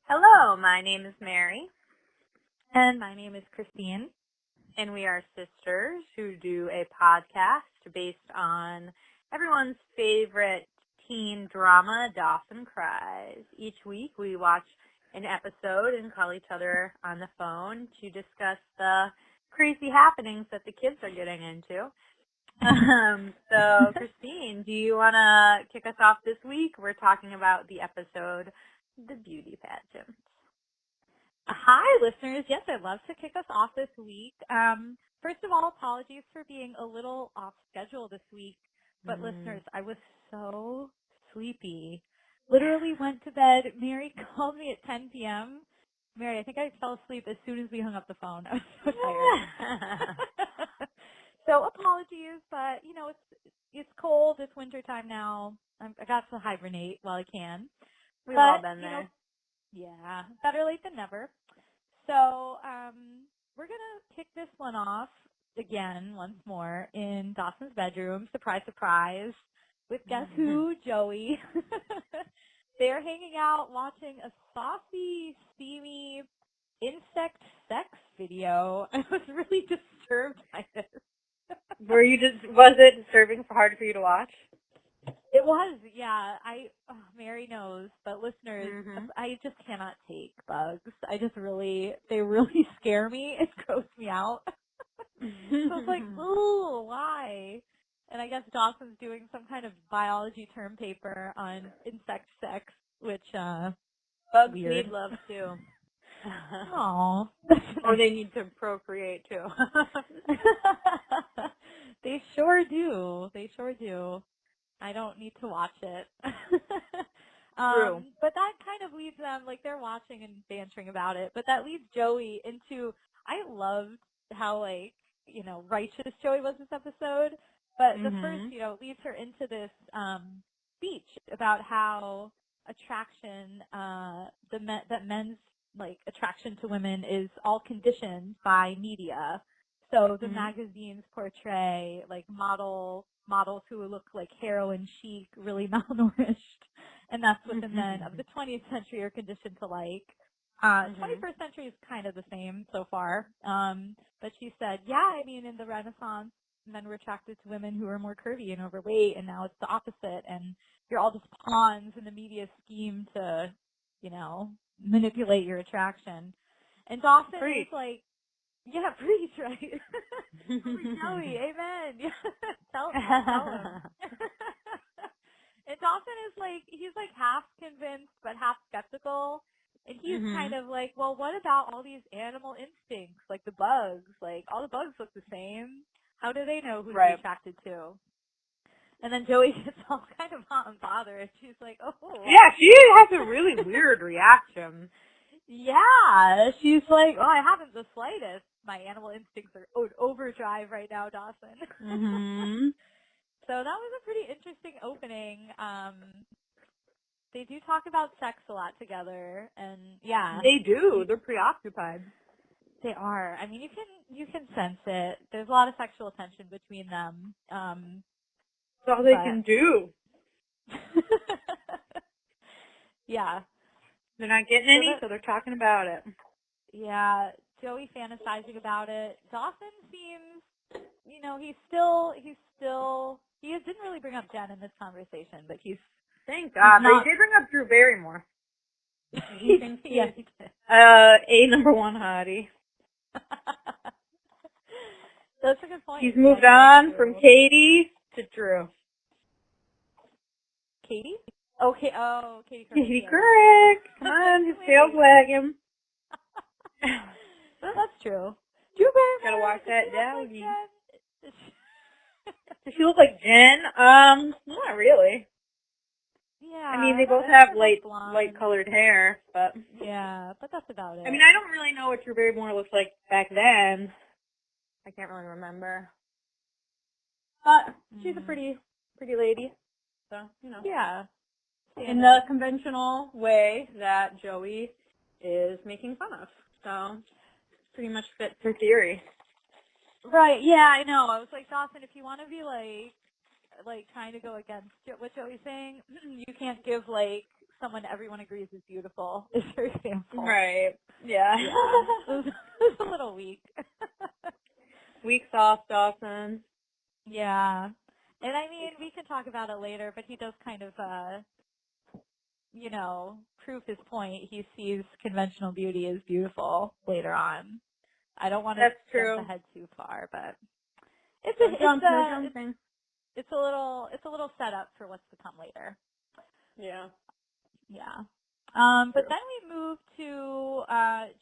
Hello, my name is Mary, And my name is Christine. and we are sisters who do a podcast based on everyone's favorite teen drama, Dawson Cries. Each week we watch an episode and call each other on the phone to discuss the crazy happenings that the kids are getting into. So, Christine, do you want to kick us off this week? We're talking about the episode, The Beauty Pageant. Hi, listeners. Yes, I'd love to kick us off this week. First of all, apologies for being a little off schedule this week. But listeners, I was so sleepy. Literally went to bed. Mary called me at 10 p.m. Mary, I think I fell asleep as soon as we hung up the phone. I was so tired. So apologies, but it's cold. It's winter time now. I got to hibernate while I can. We've all been there. Yeah, better late than never. So we're going to kick this one off again, once more, in Dawson's bedroom. Surprise, surprise. With guess who? Joey. They're hanging out watching a saucy, steamy insect sex video. I was really disturbed by this. Was it disturbing hard for you to watch? It was, yeah. Mary knows, but listeners, I just cannot take bugs. They really scare me. It gross me out. So it's like, ooh, why? And I guess Dawson's doing some kind of biology term paper on insect sex, which, Bugs weird. need love too. Aww. Or they need to procreate too. They sure do. They sure do. I don't need to watch it. True. But that kind of leads them, like, they're watching and bantering about it, but that leads Joey into, I loved how, like, righteous Joey was this episode, but the first, it leads her into this speech about how attraction, that men's, like, attraction to women is all conditioned by media. So the magazines portray, like, models who look like heroin chic, really malnourished, and that's what the men of the 20th century are conditioned to like. 21st century is kind of the same so far. But she said, yeah, I mean, in the Renaissance, men were attracted to women who were more curvy and overweight, and now it's the opposite, and you're all just pawns in the media scheme to, manipulate your attraction. And Dawson is like, yeah, preach, right? Joey, amen. tell him. And Dawson is like, he's like half convinced but half skeptical. And he's kind of like, well, what about all these animal instincts, like the bugs? Like, all the bugs look the same. How do they know who to be attracted to? And then Joey gets all kind of hot and bothered. She's like, oh. Yeah, she has a really weird reaction. Yeah, she's like, oh, I haven't the slightest. My animal instincts are overdrive right now, Dawson. So that was a pretty interesting opening. They do talk about sex a lot together, and yeah, they do. They're preoccupied. They are. I mean, you can sense it. There's a lot of sexual tension between them. That's all they can do. Yeah. They're not getting any, so they're talking about it. Yeah, Joey fantasizing about it. Dawson seems, he didn't really bring up Jen in this conversation, but thank God. But he did bring up Drew Barrymore. He thinks he's he did. A number one hottie. That's a good point. He's moved on from Katie to Drew. Katie? Okay. Oh, Katie Couric. Katie Couric. Come on, his tail's wagging. That's true. Drew Barrymore. Gotta watch that down. Does she look like Jen? Not really. Yeah. I mean, they both have light colored hair, but yeah, but that's about it. I mean, I don't really know what Drew Barrymore looks like back then. I can't really remember. But she's a pretty lady. So, Yeah. In the conventional way that Joey is making fun of. So, pretty much fits her theory. Right, yeah, I know. I was like, Dawson, if you want to be, like trying to go against what Joey's saying, you can't give, like, someone everyone agrees is beautiful is your example. Right. Yeah. It was a little weak. Weak sauce, Dawson. Yeah. And I mean, we can talk about it later, but he does kind of, prove his point. He sees conventional beauty as beautiful later on. I don't want to jump ahead too far, but it's a little setup for what's to come later. Yeah. Yeah. But then we move to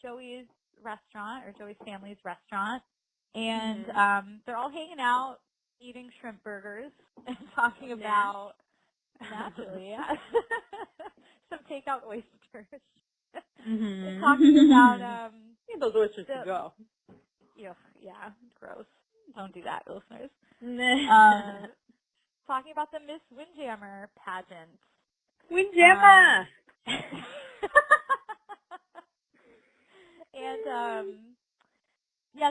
Joey's restaurant, or Joey's family's restaurant, and they're all hanging out, eating shrimp burgers, and talking about, naturally, some takeout oysters. And talking about, those oysters to go. Yeah, gross. Don't do that, listeners. Nah. Talking about the Miss Windjammer pageant. Windjammer! And,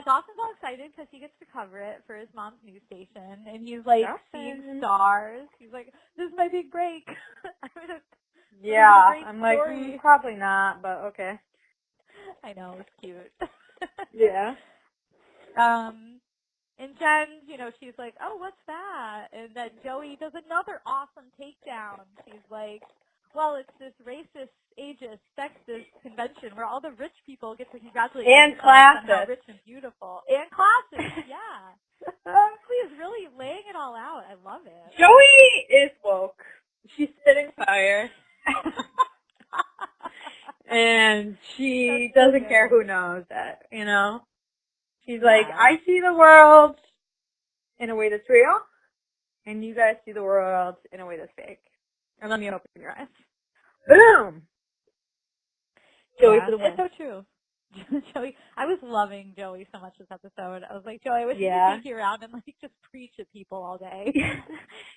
Dawson's all excited because he gets to cover it for his mom's news station, and he's, like, seeing stars. He's like, this is my big break. I'm like, probably not, but okay. I know, it's cute. Yeah. And Jen, she's like, oh, what's that? And then Joey does another awesome takedown. She's like, well, it's this racist, ageist, sexist convention where all the rich people get to congratulate themselves on how rich and beautiful. And classes, yeah. She is really laying it all out. I love it. Joey is woke. She's spitting fire. And she doesn't care who knows that, She's like, I see the world in a way that's real, and you guys see the world in a way that's fake. And let me open your eyes. Boom! Joey for the win. It's so true. Joey, I was loving Joey so much this episode. I was like, Joey, I wish you could take you around and just preach at people all day.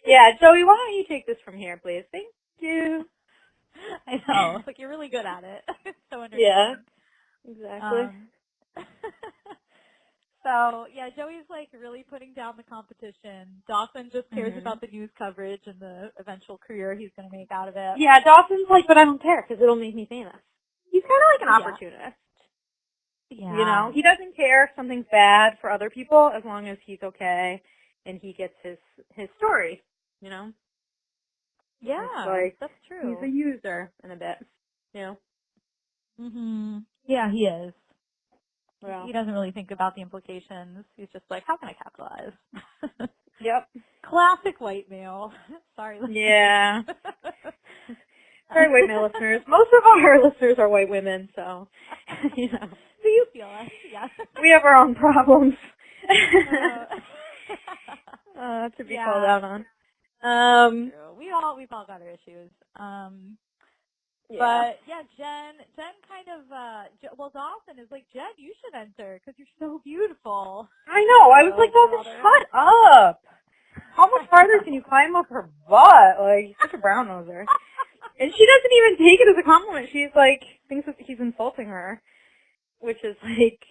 Yeah, Joey, why don't you take this from here, please? Thank you. I know. You're really good at it. It's so entertaining. Yeah, exactly. So, Joey's, really putting down the competition. Dawson just cares about the news coverage and the eventual career he's going to make out of it. Yeah, Dawson's like, but I don't care because it'll make me famous. He's kind of like an opportunist. Yeah. He doesn't care if something's bad for other people as long as he's okay and he gets his story, Yeah, that's true. He's a user in a bit, Yeah, he is. Well, he doesn't really think about the implications. He's just like, how can I capitalize? Yep. Classic white male. Sorry, listeners. Yeah. Sorry, white male listeners. Most of our listeners are white women, so, So you feel us, yeah. We have our own problems. To be called out on. True. We've all got our issues. But Jen kind of, Dawson is like, Jen, you should enter because you're so beautiful. I know. I was like, Dawson, shut up. How much farther can you climb up her butt? Like, such a brown noser. And she doesn't even take it as a compliment. She's like, thinks that he's insulting her, which is like,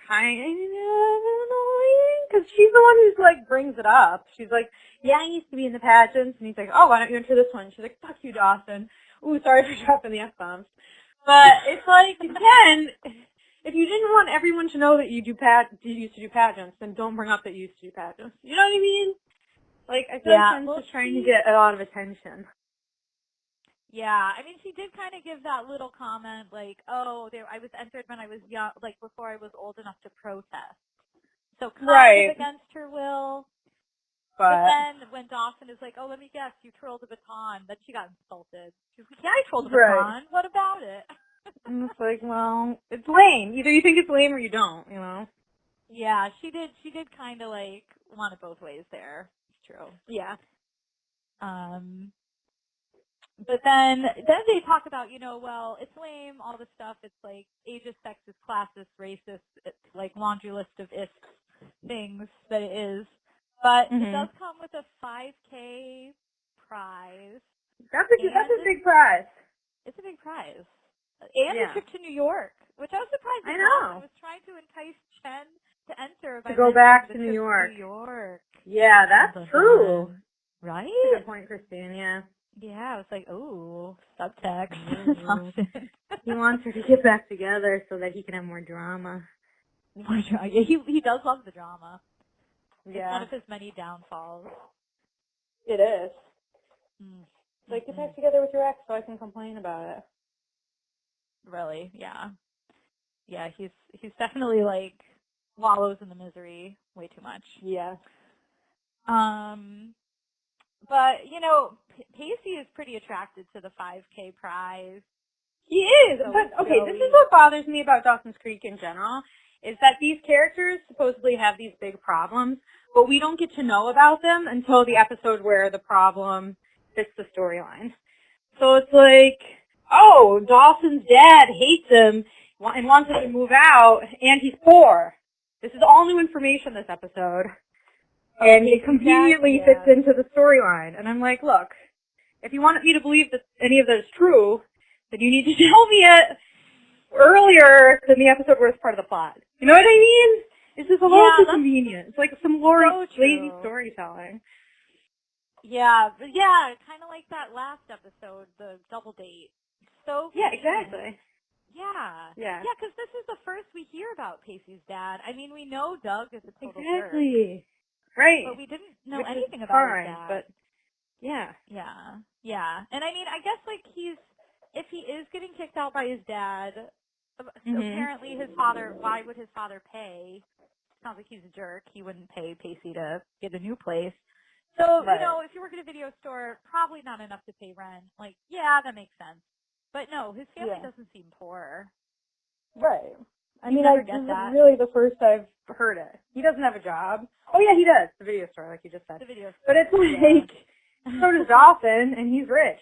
kind of annoying because she's the one who's like brings it up. She's like, yeah, I used to be in the pageants, and he's like, oh, why don't you enter this one? She's like, fuck you, Dawson. Ooh, sorry for dropping the F-bombs. But it's like, again, if you didn't want everyone to know that you used to do pageants, then don't bring up that you used to do pageants. You know what I mean? Like, I feel like Jen's just trying to get a lot of attention. Yeah, I mean, she did kind of give that little comment, like, oh, I was entered when I was young, like, before I was old enough to protest. So kind of against her will. But then when Dawson is like, oh, let me guess, you twirled a baton, then she got insulted. She's like, yeah, I twirled a baton. What about it? And it's like, well, it's lame. Either you think it's lame or you don't, Yeah, she did kind of, like, want it both ways there. It's true. Yeah. But then they talk about, well, it's lame, all this stuff. It's like ageist, sexist, classist, racist. It's like laundry list of things that it is. But it does come with a $5K prize. That's a big prize. It's a big prize. And a trip to New York, which I was surprised at. I was trying to entice Chen to enter. To go back to New York. New York. Yeah, that's true. Right? That's a good point, Christine, yeah. Yeah, I was like, ooh, subtext. Ooh. He wants her to get back together so that he can have more drama. More drama. Yeah, he does love the drama. It's one Yeah. of his many downfalls. It is. Mm. Like, get back together with your ex so I can complain about it. Really, yeah. Yeah, he's definitely like wallows in the misery way too much. Yeah. But you know, Pacey is pretty attracted to the 5K prize. He is, So but okay, this is Joey. what bothers me about Dawson's Creek in general, is that these characters supposedly have these big problems, but we don't get to know about them until the episode where the problem fits the storyline. So it's like, oh, Dawson's dad hates him and wants him to move out, and he's poor. This is all new information this episode. And it conveniently fits into the storyline. And I'm like, look, if you want me to believe that any of that is true, then you need to tell me it earlier than the episode where it's part of the plot. You know what I mean? It's just a little too convenient. It's like some lazy storytelling. Yeah, but yeah, kind of like that last episode, the double date. So yeah, exactly. Yeah. Yeah. Yeah, because this is the first we hear about Pacey's dad. I mean, we know Doug is a total Exactly. jerk. Right. But we didn't know Which anything is about fine, his dad. but yeah. Yeah. Yeah. And I mean, I guess like if he is getting kicked out by his dad, apparently his father, why would his father pay? Sounds like he's a jerk. He wouldn't pay Pacey to get a new place. So, you know, if you work at a video store, probably not enough to pay rent. Like, yeah, that makes sense. But no, his family doesn't seem poor. Right. I You mean, never this get is that. really the first I've heard it. He doesn't have a job. Oh yeah, he does. The video store, like you just said. The video store. But it's like, so does Dawson, and he's rich.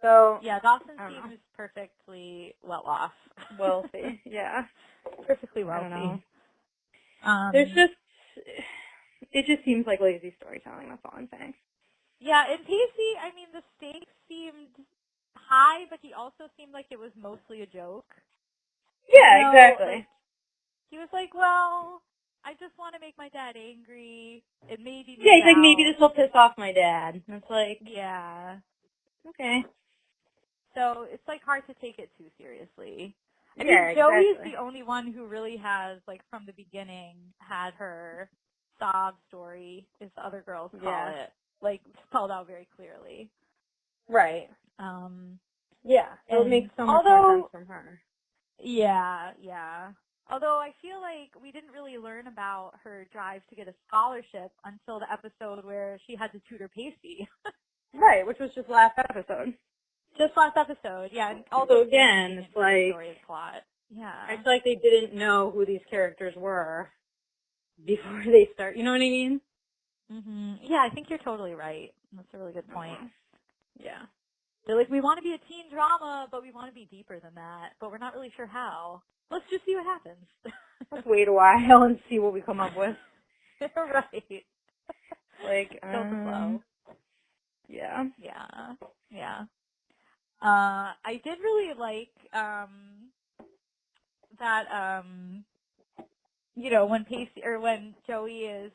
So. Yeah, Dawson seems perfectly well off. Wealthy, yeah. Perfectly wealthy. I don't know. There's just, it just seems like lazy storytelling, that's all I'm saying. Yeah, and Pacey, I mean, the stakes seemed high, but he also seemed like it was mostly a joke. Yeah, exactly. Like, he was like, well, I just want to make my dad angry. It maybe he's like, maybe this will piss off my dad. And it's like, yeah. Okay. So it's like hard to take it too seriously. I mean, Joey's the only one who really has, like, from the beginning, had her sob story, as the other girls call it, like, spelled out very clearly. Right. Yeah. So it makes so much more sense from her. Yeah, yeah. Although I feel like we didn't really learn about her drive to get a scholarship until the episode where she had to tutor Pacey. Right, which was just last episode. Just last episode, yeah. And also, again, it's like, story plot. Yeah. I feel like they didn't know who these characters were before they start. You know what I mean? Yeah, I think you're totally right. That's a really good point. Yeah. They're like, we want to be a teen drama, but we want to be deeper than that, but we're not really sure how. Let's just see what happens. Let's wait a while and see what we come up with. Right. Like, Go with the flow. Yeah. Yeah. Yeah. I did really like, that, you know, when Pacey, or when Joey is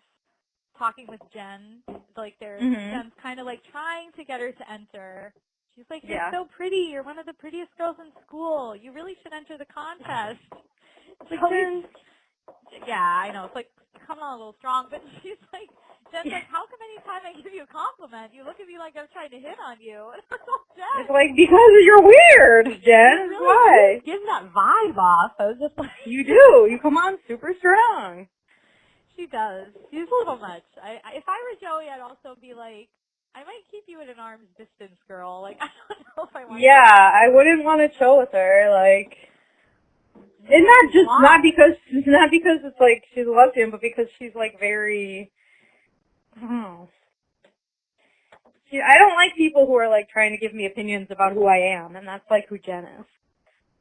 talking with Jen, like Jen's kind of like trying to get her to enter. She's like, you're so pretty. You're one of the prettiest girls in school. You really should enter the contest. It's like, yeah, I know. It's like coming on a little strong, but she's like, Jen's like, how come anytime I give you a compliment, you look at me like I'm trying to hit on you? Jen, it's like, because you're weird, Jen. Really why? Give that vibe off. I was just like, you do. You come on super strong. She does. She's a little much. If I were Joey, I'd also be like, I might keep you at an arm's distance, girl. Like, I don't know if I want to. Yeah, I wouldn't want to chill with her. Like, and not because it's like she loves him, but because she's like very, I don't know. I don't like people who are like trying to give me opinions about who I am, and that's like who Jen is.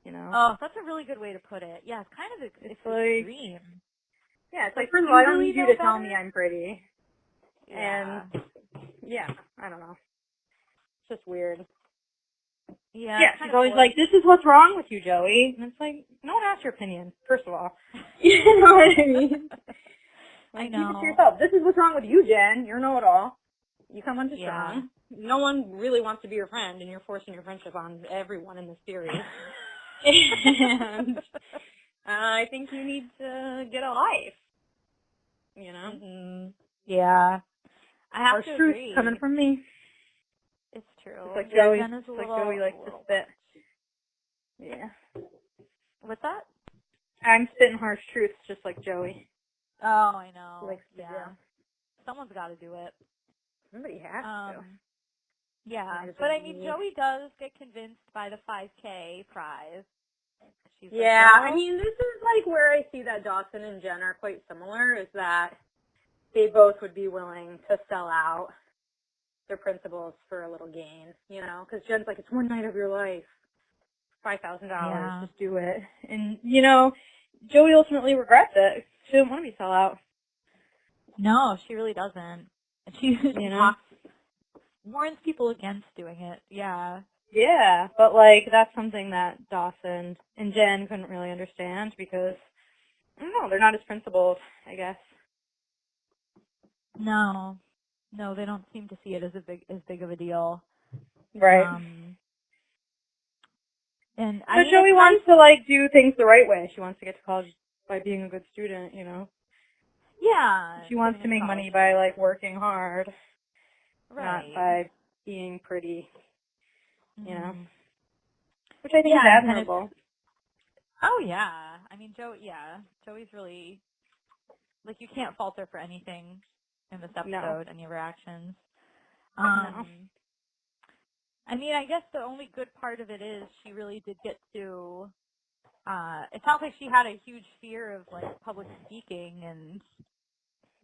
You know? Oh, that's a really good way to put it. Yeah, it's kind of it's like extreme. Yeah, it's like, first of all, I don't need you to tell me I'm pretty. Yeah. And yeah, I don't know. It's just weird. Yeah. Yeah, she's always like, this is what's wrong with you, Joey. And it's like, no one asked your opinion, first of all. You know what I mean? Like, I know. keep it to yourself. This is what's wrong with you, Jen. You're know-it-all. You come on to strong. No one really wants to be your friend, and you're forcing your friendship on everyone in this series. And I think you need to get a life. You know? Mm-hmm. Yeah. I have Harsh to truth agree. coming from me. It's true. Just like Joey. Jen is Just like Joey likes to spit. Yeah. What's that? I'm spitting harsh truths just like Joey. Oh, I know. Likes to, yeah. Someone's got to do it. Somebody has to. Yeah. But I mean, Joey does get convinced by the 5K prize. She's yeah, like, well, I mean, this is like where I see that Dawson and Jen are quite similar, is that they both would be willing to sell out their principles for a little gain, you know? Because Jen's like, it's one night of your life. $5,000, just do it. And, you know, Joey ultimately regrets it. She didn't want to be sell out. No, she really doesn't. And she warns people against doing it. Yeah. Yeah, but, like, that's something that Dawson and Jen couldn't really understand because, I don't know, they're not as principled, I guess. No, they don't seem to see it as big of a deal. Right. And but Joey wants to, like, do things the right way. She wants to get to college by being a good student, you know? Yeah. She wants to make money by, like, working hard. Right. Not by being pretty, you know? Mm-hmm. Which I think is admirable. Oh, yeah. I mean, Joey's really, like, you can't fault her for anything in this episode, any reactions. No. I mean, I guess the only good part of it is she really did get to, it sounds like she had a huge fear of, like, public speaking and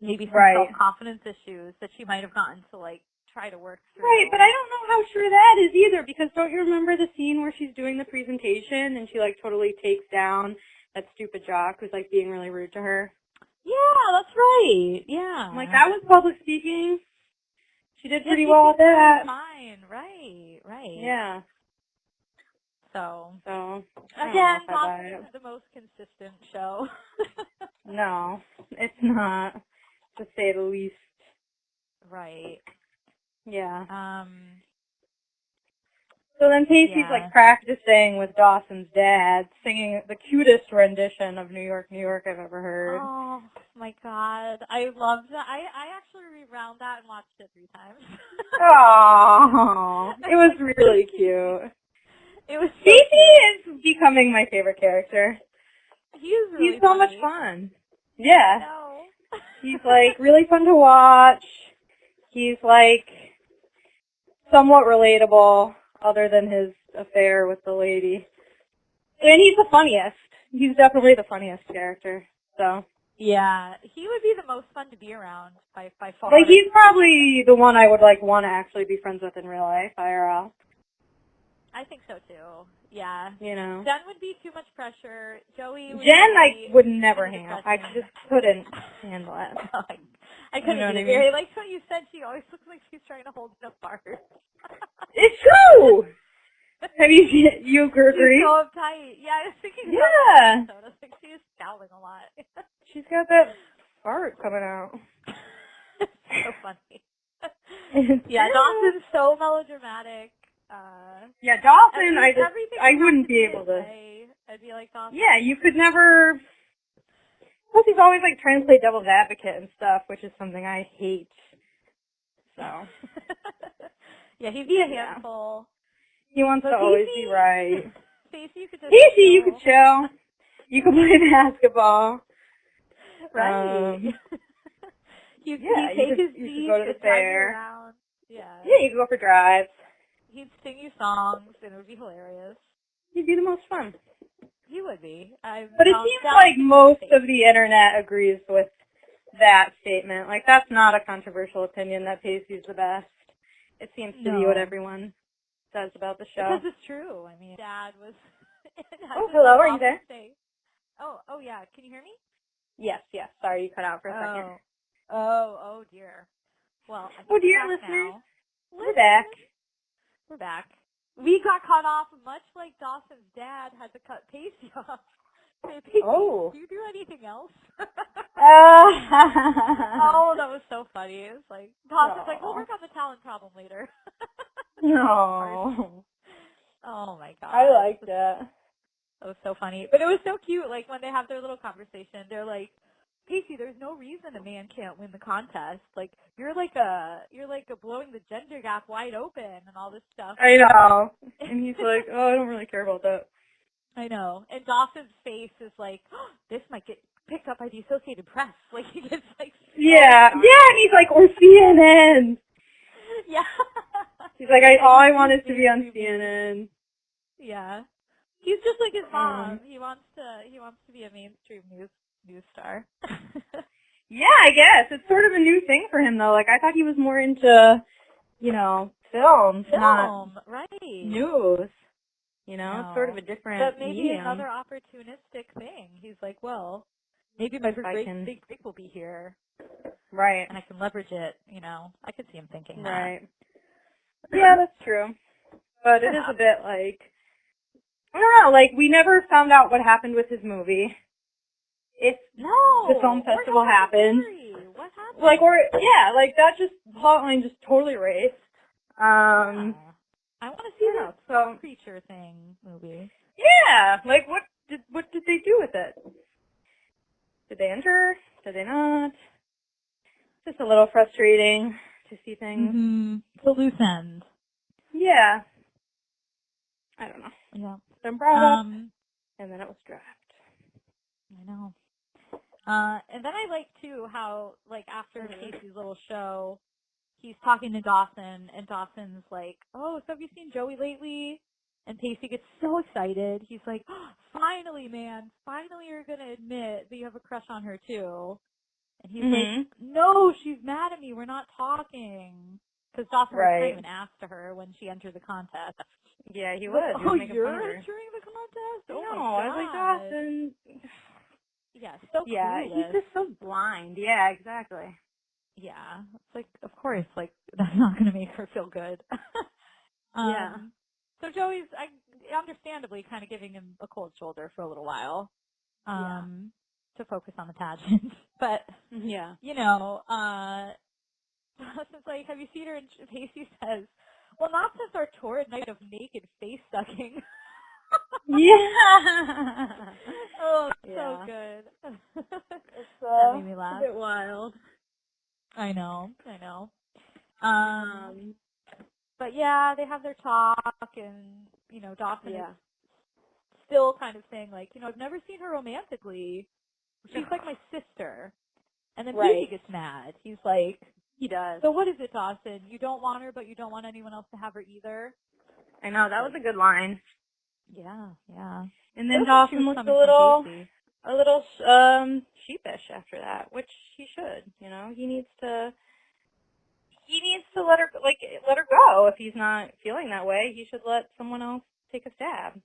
maybe some self-confidence issues that she might have gotten to, like, try to work through. Right, but I don't know how true that is either, because don't you remember the scene where she's doing the presentation and she, like, totally takes down that stupid jock who's, like, being really rude to her? Yeah, that's right. Yeah. Like, that was public speaking. She did pretty well at that. Fine. Right. Yeah. So again, Dawson isn't the most consistent show. No, it's not, to say the least. Right. Yeah. So then Pacey's like practicing with Dawson's dad, singing the cutest rendition of New York, New York I've ever heard. Oh my God, I loved that. I actually rewound that and watched it 3 times. Oh, it was really cute. It was. Pacey is becoming my favorite character. He's so much fun. Yeah. He's like really fun to watch. He's like somewhat relatable, other than his affair with the lady. And he's the funniest. He's definitely the funniest character. So. Yeah, he would be the most fun to be around by far. Like, he's probably the one I would, like, want to actually be friends with in real life, IRL. I think so, too. Yeah. You know. Jen would be too much pressure. Joey would I would never handle. I just couldn't handle it. I couldn't either. I like what you said. She always looks like she's trying to hold it apart. It's true! Have you agree? She's so uptight. Yeah, I was thinking yeah. about that. I was like, she's scowling a lot. She's got that fart coming out. So funny. Yeah, Dawson's so melodramatic. Yeah, Dawson, I wouldn't be able to. I'd be like Dawson. Yeah, you could never. Plus, he's always like trying to play devil's advocate and stuff, which is something I hate. So. Yeah, he'd be a handful. He wants to always be right. Pacey, you could just you could chill. You could play basketball. Right. You could go to the fair. Yeah, you could go for drives. He'd sing you songs, and it would be hilarious. He'd be the most fun. He would be. But it seems like most of the internet agrees with that statement. Like, that's not a controversial opinion that Pacey's the best. It seems to be what everyone says about the show. Because it's true. I mean, Dad was... Oh, hello, are you there? Oh, yeah. Can you hear me? Yes. Sorry, you cut out for a second. Oh, dear. Well, dear listeners. We're back. We're back. We got cut off much like Dawson's dad had to cut Pacey off Pacey, Oh. do you do anything else? Oh, that was so funny. It was like, Dawson's like, we'll work on the talent problem later. No. Oh my god. I liked it. That was so funny. But it was so cute, like when they have their little conversation, they're like, Pacey, there's no reason a man can't win the contest. Like you're like a blowing the gender gap wide open and all this stuff. I know. And he's like, oh, I don't really care about that. I know. And Dawson's face is like, oh, this might get picked up by the Associated Press. Like he gets like Yeah. Yeah, and he's like, or CNN. Yeah. He's like, all I want is to be on CNN. Yeah. He's just like his mom. He wants to be a mainstream news star. Yeah, I guess. It's sort of a new thing for him, though. Like, I thought he was more into, film, not right. news. It's sort of a different But maybe medium. another opportunistic thing. He's like, well, maybe my big break will be here. Right. And I can leverage it, I could see him thinking that. Right. Yeah, that's true. But it is a bit like, I don't know, like, we never found out what happened with his movie. If the film festival happened. What happened? Like, that plotline just totally erased. I want to see that creature thing movie. Yeah, like, what did they do with it? Did they enter? Did they not? Just a little frustrating to see things. Mm-hmm. It's a loose end. Yeah. I don't know. Yeah. So I'm brought up, and then it was dropped. I know. And then I like, too, how, like, after Pacey's little show, he's talking to Dawson, and Dawson's like, oh, so have you seen Joey lately? And Pacey gets so excited. He's like, oh, finally, man. Finally you're going to admit that you have a crush on her, too. And he's like, no, she's mad at me. We're not talking. Because Dawson was kind of an ass to her when she entered the contest. Yeah, he was. Like, oh, you're entering the contest? Oh, no, my God. I was like, Dawson. Yeah, so clueless. He's just so blind. Yeah, exactly. Yeah, it's like, of course, like, that's not going to make her feel good. Yeah. So Joey's, understandably, kind of giving him a cold shoulder for a little while. To focus on the pageant. But, Dawson's like, have you seen her? And Pacey says, well, not since our torrid night of naked face sucking. Yeah. Oh, so good. That made me laugh. A bit wild. I know. But yeah, they have their talk, and Dawson is still kind of saying like, I've never seen her romantically. She's like my sister. And then Pacey gets mad. He's like, he does. So what is it, Dawson? You don't want her, but you don't want anyone else to have her either? I know, that was a good line. Yeah. And then Dawson looked a little sheepish after that, which he should, He needs to let her go. If he's not feeling that way, he should let someone else take a stab.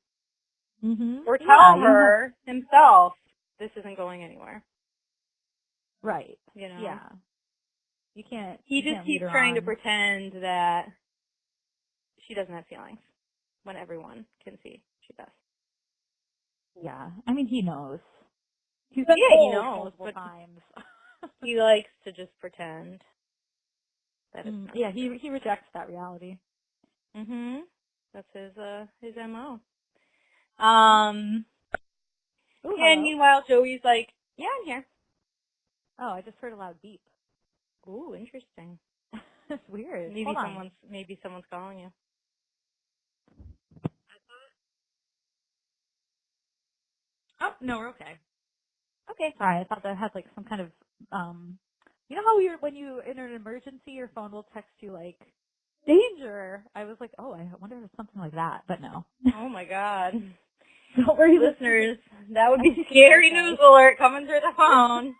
Mm-hmm. Or tell her himself this isn't going anywhere. Right. Yeah. You can't. He just keeps trying to pretend that she doesn't have feelings when everyone can see she does. Yeah. I mean, he knows. He's been told multiple times. He likes to just pretend that it's not. Yeah, he rejects that reality. That's his MO. Ooh, and meanwhile, Joey's like, yeah, I'm here. Oh, I just heard a loud beep. Ooh, interesting. That's weird. Maybe someone's calling you. Oh, no, we're okay. Okay. Sorry, I thought that had like some kind of you know how when you in an emergency your phone will text you like danger. I was like, oh, I wonder if it's something like that, but no. Oh my God. Don't worry, listeners. That would be scary news alert coming through the phone.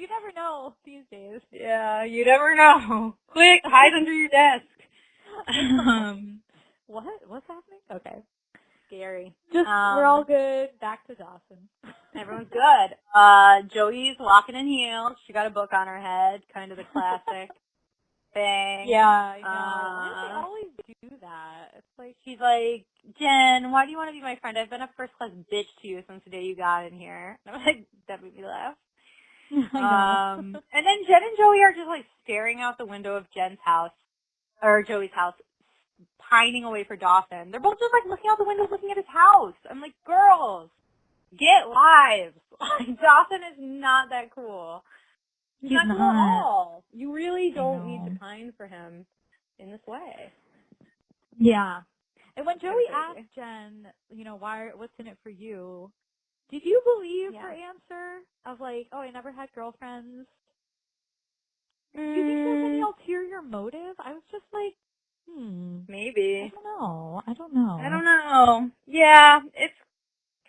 You never know these days. Yeah, you never know. Quick, hide under your desk. What's happening? Okay. Scary. Just, we're all good. Back to Dawson. Everyone's good. Joey's walking in heels. She got a book on her head, kind of the classic. thing. Yeah, I know. Why do they always do that? It's like, she's like, Jen, why do you want to be my friend? I've been a first class bitch to you since the day you got in here. And I'm like, that made me laugh. I know. And then Jen and Joey are just like staring out the window of Jen's house, or Joey's house, pining away for Dawson. They're both just like looking out the window, looking at his house. I'm like, girls, get lives. Dawson is not that cool. He's not cool at all. You really don't need to pine for him in this way. Yeah. And when Joey asked Jen, you know, what's in it for you? Did you believe her answer of like, oh, I never had girlfriends? Do you think there's any ulterior motive? I was just like, maybe. I don't know. Yeah, it's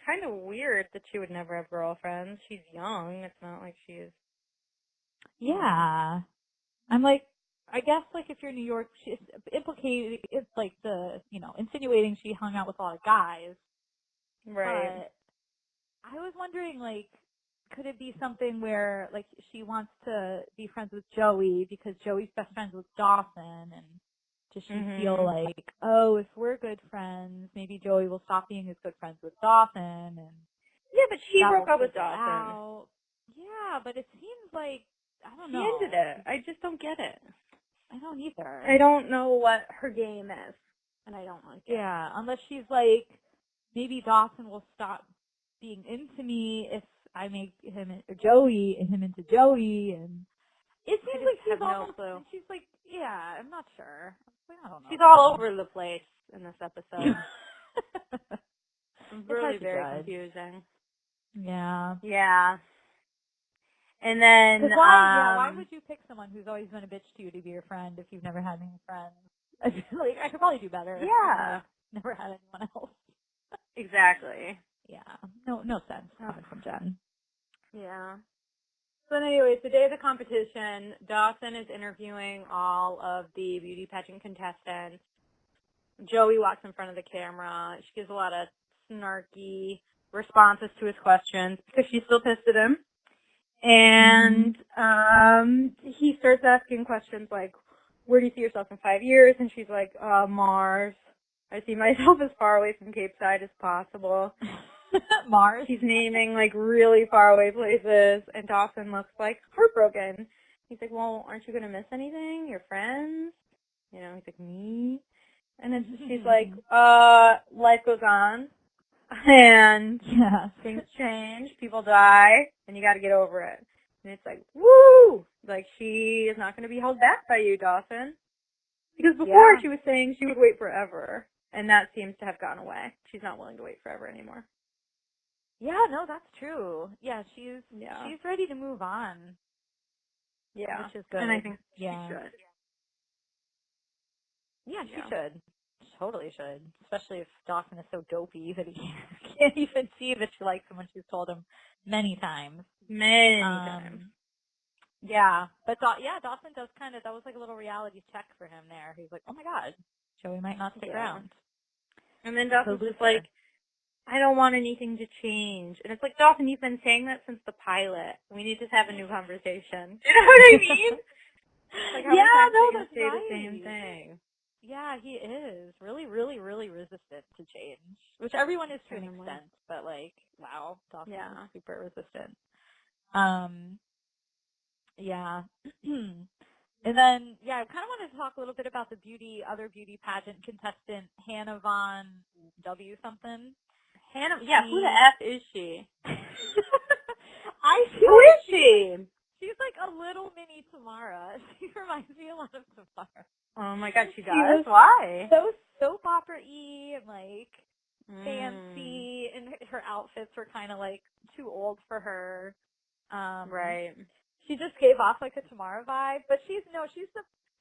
kind of weird that she would never have girlfriends. She's young. It's not like she's... Yeah. I'm like, I guess like if you're in New York, she's implicated, it's like insinuating she hung out with a lot of guys. Right. But I was wondering, like, could it be something where, like, she wants to be friends with Joey because Joey's best friends with Dawson, and does she feel like, oh, if we're good friends, maybe Joey will stop being his good friends with Dawson, and yeah, but she broke up with Dawson. Dawson. Yeah, but it seems like, I don't know. She ended it. I just don't get it. I don't either. I don't know what her game is, and I don't like it. Yeah, unless she's like, maybe Dawson will stop being into me if I make him into Joey, and it seems like she's almost, clue. She's like, yeah, I'm not sure. I don't know. She's all over the place in this episode. It's really very confusing. Yeah. Yeah. And then, why would you pick someone who's always been a bitch to you to be your friend if you've never had any friends? I feel like I could probably do better. Yeah. Never had anyone else. Exactly. Yeah. No sense coming from Jen. Yeah. So anyways, the day of the competition, Dawson is interviewing all of the beauty pageant contestants. Joey walks in front of the camera. She gives a lot of snarky responses to his questions because she's still pissed at him. And he starts asking questions like, where do you see yourself in 5 years? And she's like, Mars. I see myself as far away from Cape Side as possible. Mars? He's naming, like, really far away places, and Dawson looks, like, heartbroken. He's like, well, aren't you going to miss anything? Your friends? You know, he's like, me? And then she's like, life goes on, and things change, people die, and you got to get over it. And it's like, woo! Like, she is not going to be held back by you, Dawson. Because before she was saying she would wait forever, and that seems to have gone away. She's not willing to wait forever anymore. Yeah, no, that's true. Yeah, she's ready to move on. Yeah. Which is good. And I think she should. Yeah, she should. She totally should. Especially if Dawson is so dopey that he can't even see that she likes him when she's told him many times. Many times. Yeah. But Dawson does that was like a little reality check for him there. He's like, oh my god, Joey might not stick around. And then Dawson's just like, I don't want anything to change. And it's like, Dawson, you've been saying that since the pilot. We need to have a new conversation. You know what I mean? Like, how many times are you say the same thing? Yeah, he is. Really, really, really resistant to change. Which everyone is to an extent, but like, wow, Dawson is super resistant. Yeah. And then, I kind of wanted to talk a little bit about the other beauty pageant contestant, Hannah Von W something. Hannah, who the F is she? Who is she? She's like a little mini Tamara. She reminds me a lot of Tamara. Oh my god, she does? Why? So soap opera-y and like fancy, and her outfits were kind of like too old for her. Right. She just gave off like a Tamara vibe, but she's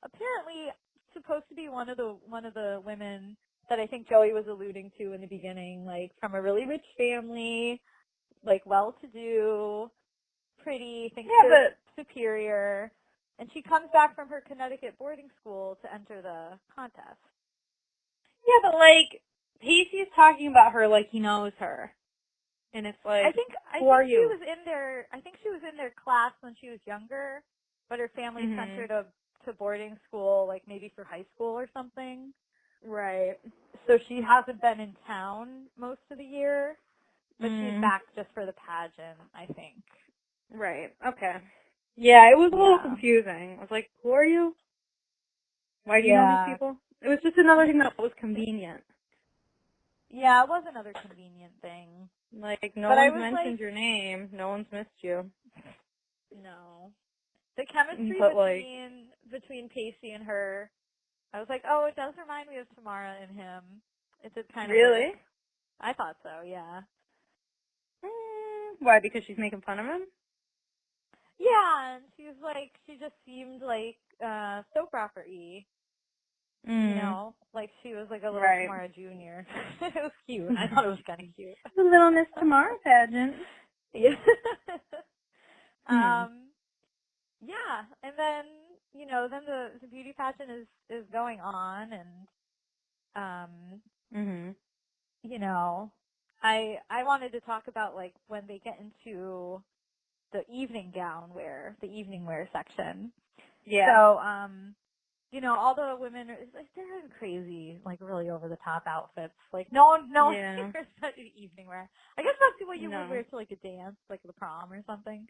apparently supposed to be one of the women that I think Joey was alluding to in the beginning, like from a really rich family, like well-to-do, pretty, thinks they're superior, and she comes back from her Connecticut boarding school to enter the contest. Yeah, but like Pacey is talking about her like he knows her. And it's like, I think she was in their class when she was younger, but her family sent her to to boarding school, like maybe for high school or something. Right. So she hasn't been in town most of the year, but she's back just for the pageant, I think. Right. Okay. Yeah, it was a little confusing. I was like, who are you? Why do you know these people? It was just another thing that was convenient. Yeah, it was another convenient thing. Like, no one's mentioned your name. No one's missed you. No. The chemistry between Pacey and her, I was like, oh, it does remind me of Tamara and him. It did kind of. Really? I thought so, yeah. Why? Because she's making fun of him? Yeah, and she just seemed like soap opera-y. You know, like she was like a little Tamara Junior. It was cute. I thought it was kind of cute. The little Miss Tamara pageant. Yeah. Yeah, and then then the beauty pageant is going on, and I wanted to talk about like when they get into the evening wear section. Yeah. So all the women are like they're in crazy, like really over the top outfits. Like no one wears such an evening wear. I guess that's what you would wear to like a dance, like the prom or something.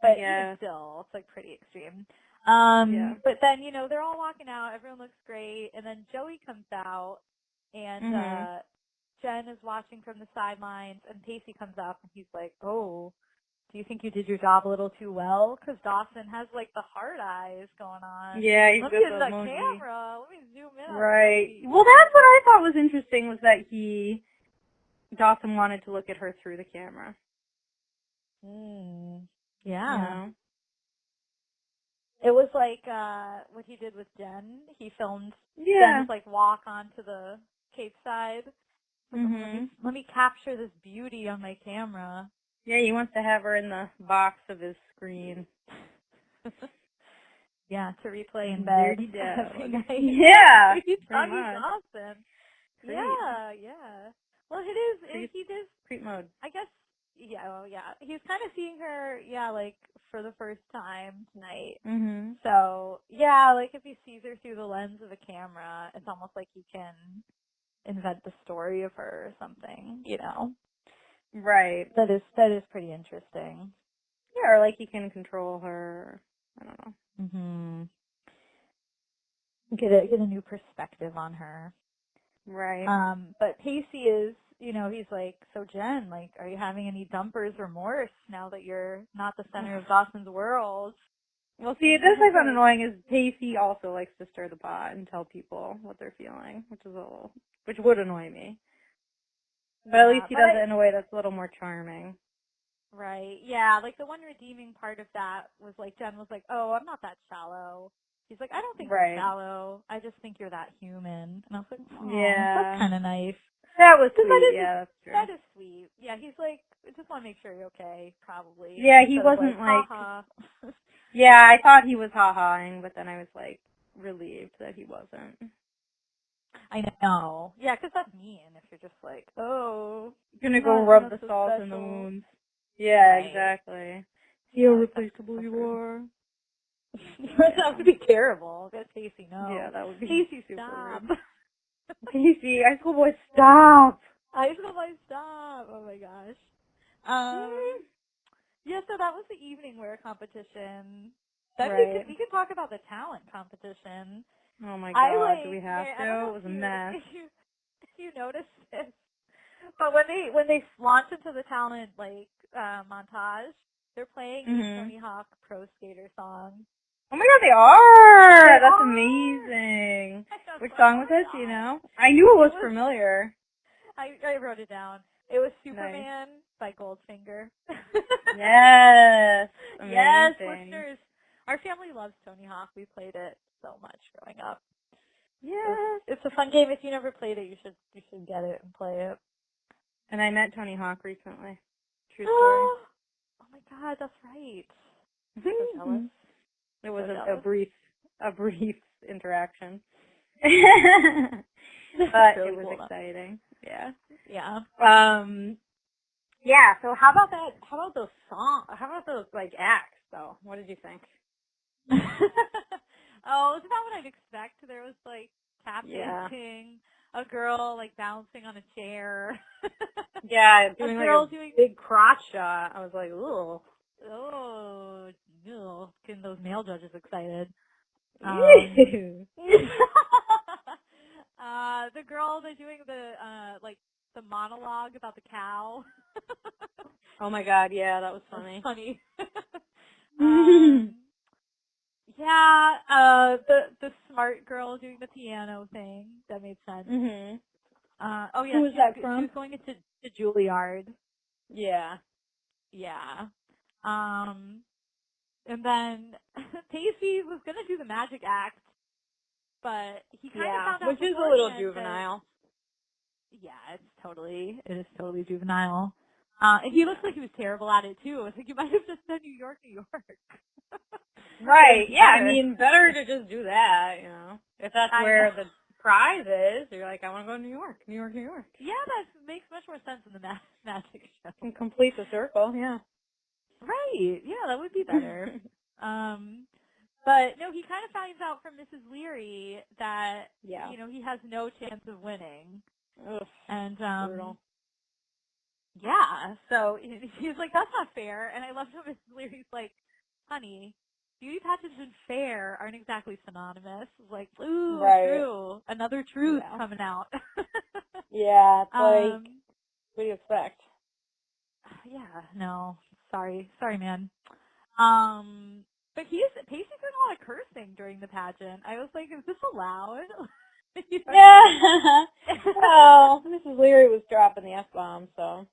But even still, it's like pretty extreme. But then, they're all walking out, everyone looks great, and then Joey comes out and Jen is watching from the sidelines and Pacey comes up and he's like, oh, do you think you did your job a little too well? Because Dawson has like the hard eyes going on. Yeah, he's got the emoji. Camera. Let me zoom in. Right. Well, that's what I thought was interesting was that Dawson wanted to look at her through the camera. Yeah. It was like what he did with Jen. He filmed Jen's like walk onto the Cape side. Let me capture this beauty on my camera. Yeah, he wants to have her in the box of his screen. Yeah, to replay in bed every night. Yeah, He's pretty much. Dawson. Yeah. Well, it is. He does creep mode. I guess. Yeah. Well, yeah. He's kind of seeing her. Yeah, like for the first time tonight. So yeah, like if he sees her through the lens of a camera, it's almost like he can invent the story of her or something. Right. That is pretty interesting. Yeah, or like he can control her. I don't know. Get a new perspective on her. Right. But Pacey is, he's like, so Jen, like, are you having any dumper's remorse now that you're not the center of Dawson's world? Well, see, this I found annoying is Pacey also likes to stir the pot and tell people what they're feeling, which would annoy me. But at least he does it in a way that's a little more charming. Right. Yeah, like the one redeeming part of that was like Jen was like, oh, I'm not that shallow. He's like, I don't think you're shallow. I just think you're that human. And I was like, oh, that's kind of nice. That was sweet. That's true. That is sweet. Yeah, he's like, I just want to make sure you're okay, probably. Yeah, he wasn't like ha-ha. Yeah, I thought he was ha-haing, but then I was like relieved that he wasn't. I know. Yeah, because that's mean if you're just like, oh. You're going to go rub the salt in the wounds. Yeah, exactly. See how replaceable you are. That would be terrible. That's Pacey, no. Yeah, that would be Pacey, super stop. rude. Pacey, high school boy, stop. High school boy, stop. Oh my gosh. Yeah, so that was the evening wear competition. Then we could talk about the talent competition. Oh my god, do we have to? It was a mess. If you noticed this. But when they launch into the talent montage, they're playing the Tony Hawk Pro Skater song. Oh my god, they are! That's amazing. Which song was this, you know? I knew it was familiar. I wrote it down. It was Superman by Goldfinger. Yes. Amazing. Yes, listeners. Our family loves Tony Hawk. We played it so much growing up. Yes. It's a fun game. If you never played it, you should get it and play it. And I met Tony Hawk recently. True story. Oh my god, that's right. I'm so jealous. It was a brief interaction. But it was exciting. Yeah. Yeah. Yeah, so how about that? How about those songs? How about those acts though? What did you think? Oh, isn't that what I'd expect? There was like tap Yeah. dancing, a girl like bouncing on a chair. Yeah, A doing girl like a doing big crotch shot. I was like, ooh. oh, no, getting those male judges excited. Ew. The girl they're doing the like the monologue about the cow. Oh my god, yeah, that was That's funny. funny. um, yeah, the smart girl doing the piano thing that made sense. Mhm. Oh yeah, Who was that from? she was going into Juilliard. Yeah. Yeah. And then Pacey was gonna do the magic act, but he kind of Yeah, found out which is a little beforehand that juvenile. yeah, it is totally juvenile. And he looks like he was terrible at it too. I was like, you might have just done New York, New York. Right. Yeah, I Better. mean, better to just do that, you know. If that's I where know. the prize is, you're like, I want to go to New York, New York, New York. Yeah, that makes much more sense in the magic show. And complete the circle, yeah. Right. Yeah, that would be better. But no, he kind of finds out from Mrs. Leary that Yeah. you know he has no chance of winning, Ugh, and brutal. yeah. So he's like, that's not fair. And I love how Mrs. Leary's like, honey, beauty pageants and fair aren't exactly synonymous. Like, ooh, Right. true. Another truth Yeah. coming out. Yeah, it's like, what do you expect? Yeah, no. Sorry, man. But Pacey's doing a lot of cursing during the pageant. I was like, is this allowed? Yeah. Well, Mrs. Leary was dropping the F-bomb, so.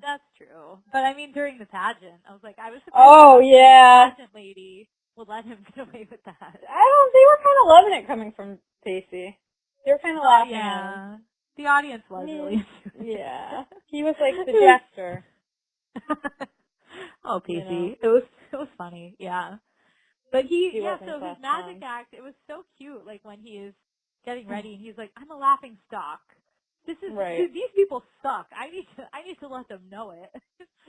That's true. But I mean, during the pageant, I was like, I was surprised Oh, that yeah. the pageant lady would let him get away with that. They were kind of loving it coming from Pacey. They were kind of laughing at him. Yeah. The audience was really into it. Yeah. He was like the jester. Oh, Pacey. You know? It was funny, yeah. But He so wasn't his class magic clown. act, it was so cute, like when he is getting ready and he's like, I'm a laughing stock. Right. These people suck. I need to let them know it.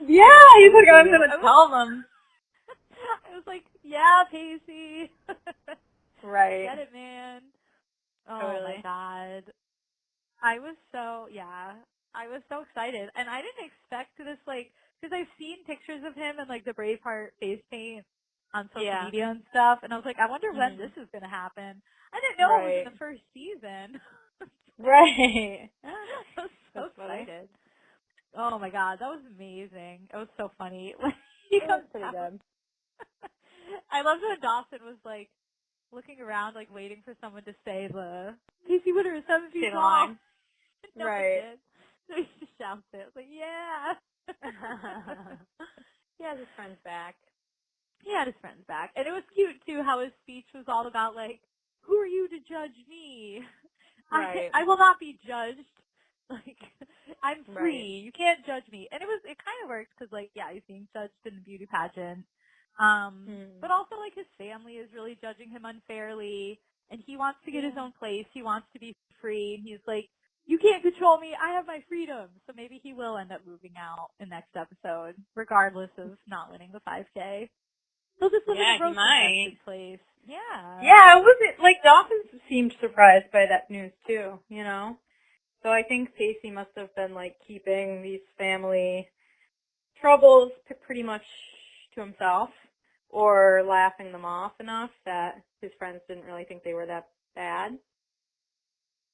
Yeah, he's like, I'm gonna tell them. I was like, yeah, Pacey. Right. Get it, man. Oh Totally. my god. I was so excited. And I didn't expect this, like, because I've seen pictures of him and, like, the Braveheart face paint on social media and stuff, and I was like, I wonder when this is going to happen. I didn't know it was in the first season. Right. I was so excited. Oh my god, that was amazing. It was so funny. He It was comes pretty out. good. I loved when Dawson was, like, looking around, like, waiting for someone to say the Pacey Winter is 7 feet tall. No one did. So he just shouts it. I was like, yeah. He has his friends back. He had his friends back. And it was cute, too, how his speech was all about, like, who are you to judge me? Right. I will not be judged. Like, I'm free. Right. You can't judge me. And it kind of works because, like, yeah, he's being judged in the beauty pageant. But also, like, his family is really judging him unfairly. And he wants to get his own place. He wants to be free. And he's like, you can't control me. I have my freedom. So maybe he will end up moving out in next episode, regardless of not winning the 5K. He'll just live in a broken place. Yeah. Yeah, it wasn't, like, Dawson seemed surprised by that news, too, you know? So I think Pacey must have been, like, keeping these family troubles pretty much to himself, or laughing them off enough that his friends didn't really think they were that bad.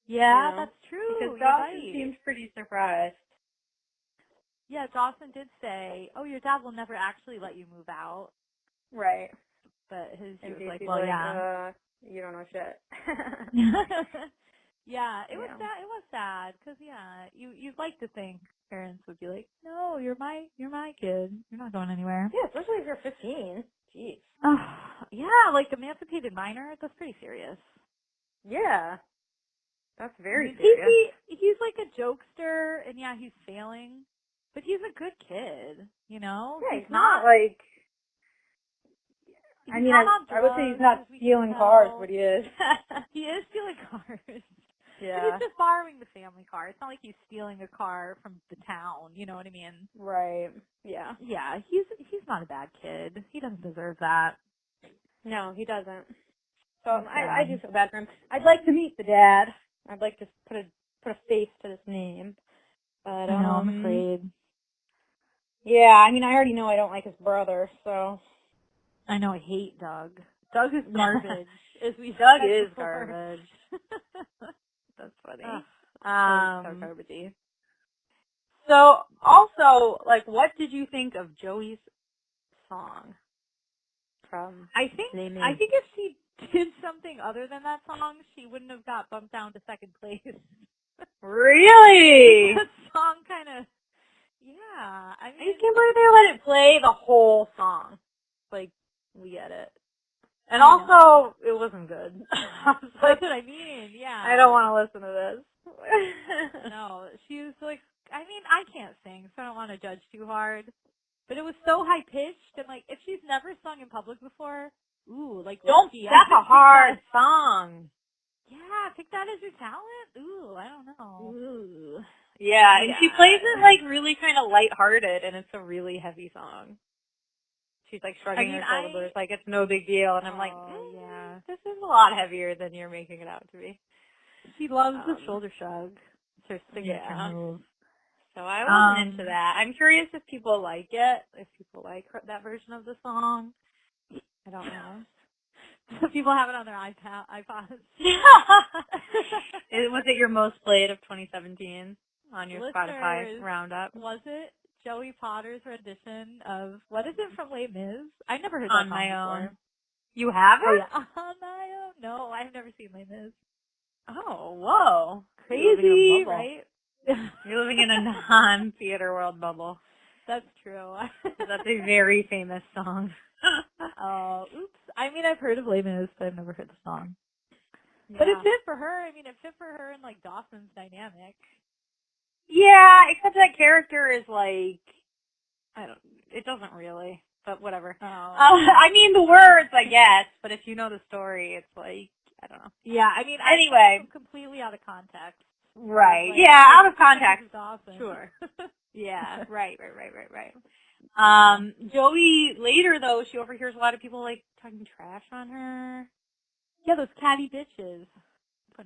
Yeah, You know? that's true. Because You're Dawson right. seemed pretty surprised. Yeah, Dawson did say, oh, your dad will never actually let you move out. Right. But he was like, Pacey's well, yeah. You don't know shit. Yeah, it was sad. It was sad because you'd like to think parents would be like, no, you're my kid. You're not going anywhere. Yeah, especially if you're 15. Jeez. Yeah, like emancipated minor. That's pretty serious. Yeah. That's very serious. He's like a jokester, and yeah, he's failing, but he's a good kid. You know? Yeah, he's not like. I mean, I would say he's not stealing cars, but he is. He is stealing cars. Yeah. But he's just borrowing the family car. It's not like he's stealing a car from the town. You know what I mean? Right. Yeah. Yeah, he's not a bad kid. He doesn't deserve that. No, he doesn't. So I do feel bad for him. I'd like to meet the dad. I'd like to put a face to this name. But I know, I'm afraid. Yeah, I mean, I already know I don't like his brother, so. I know, I hate Doug. Doug is garbage. Doug is garbage. That's funny. So garbagey. So, also, like, what did you think of Joey's song? I think if she did something other than that song, she wouldn't have got bumped down to second place. Really? That song kind of, yeah. I just can't believe they let it play the whole song. Like, we get it. And also, it wasn't good. That's what I mean, yeah. I don't want to listen to this. No, she was like, I mean, I can't sing, so I don't want to judge too hard. But it was so high-pitched, and, like, if she's never sung in public before, ooh, like, that's a hard song. Yeah, pick that as your talent? Ooh, I don't know. Ooh. Yeah, and she plays it, like, really kind of lighthearted, and it's a really heavy song. She's, like, shrugging her shoulders, like, it's no big deal, and I'm like, yeah, this is a lot heavier than you're making it out to be. She loves the shoulder shrug. It's her signature move. So I wasn't into that. I'm curious if people like it, if people like that version of the song. I don't know. People have it on their iPods. Was it your most played of 2017 on your Listeners, Spotify roundup? Was it Joey Potter's rendition of, what is it from Les Mis? I've never heard On that song My before. Own. You haven't? Oh, yeah. On My Own? No, I've never seen Les Mis. Oh, whoa. Crazy, right? You're living in a non-theater world bubble. That's true. That's a very famous song. Oh, oops. I mean, I've heard of Les Mis, but I've never heard the song. Yeah. But it fit for her. I mean, it fit for her and, like, Dawson's dynamic. Yeah, except that character is, like, it doesn't really, but whatever. Oh. I mean, the words, I guess, but if you know the story, it's like, I don't know. Yeah, I mean, anyway. Completely out of context. Right. Like, yeah, out of context. Dawson. Sure. Yeah, right. Joey, later though, she overhears a lot of people, like, talking trash on her. Yeah, those catty bitches.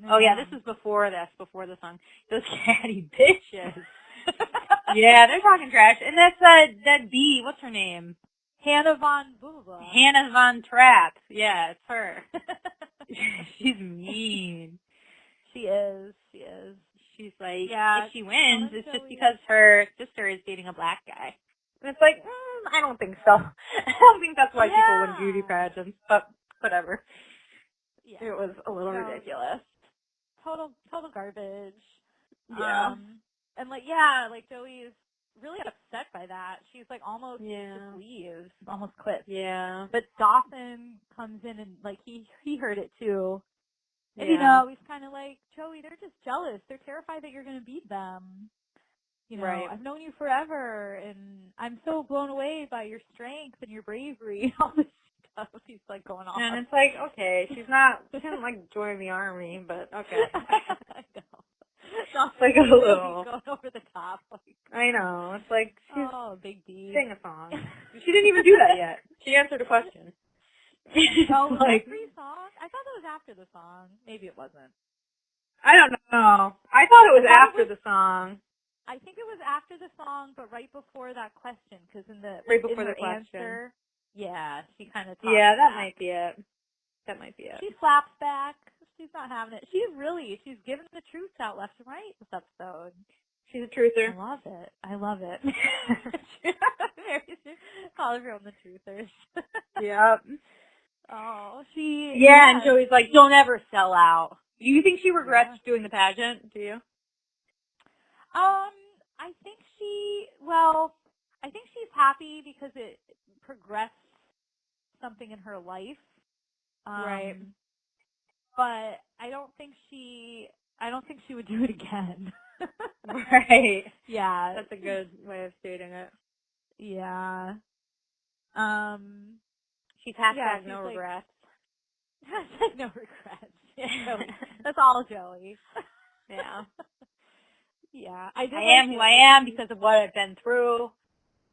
Oh yeah, this is before the song. Those catty bitches. Yeah, they're talking trash. And that's, that B, what's her name? Hannah Von Booba. Hannah Von Trapp. Yeah, it's her. She's mean. She is. She's like, yeah, if she wins, it's just because her sister is dating a black guy. And it's like, I don't think so. I don't think that's why people win beauty pageants, but whatever. Yeah. It was a little ridiculous. Total garbage. Yeah. And like Joey is really upset by that. She's like almost just leaves, almost quits. Yeah. But Dawson comes in and like he heard it too. And he's kind of like, Joey, they're just jealous. They're terrified that you're going to beat them. You know, I've known you forever, and I'm so blown away by your strength and your bravery and all this stuff. He's like going on. And it's like, okay, she didn't like join the army, but okay. I know. It's like a little going over the top. Like, I know. It's like she's big D. Sing a song. She didn't even do that yet. She answered a question. Oh, was that pre-song? I thought that was after the song. Maybe it wasn't. I don't know. I thought it was after the song. I think it was after the song, but right before that question, because in the question, she kind of that might be it. She slaps back. She's not having it. She's giving the truth out left and right this episode. She's a truther. I love it. Call everyone the truthers. Yep. Oh, and Joey's like, don't ever sell out. Do you think she regrets doing the pageant? Do you? I think she's happy because it progressed something in her life. Right. But I don't think she would do it again. Right. Yeah. That's a good way of stating it. Yeah. She's hashtag no regrets. Hashtag no regrets. Yeah, that's all Joey. Yeah. Yeah. I am who I am because of what I've been through,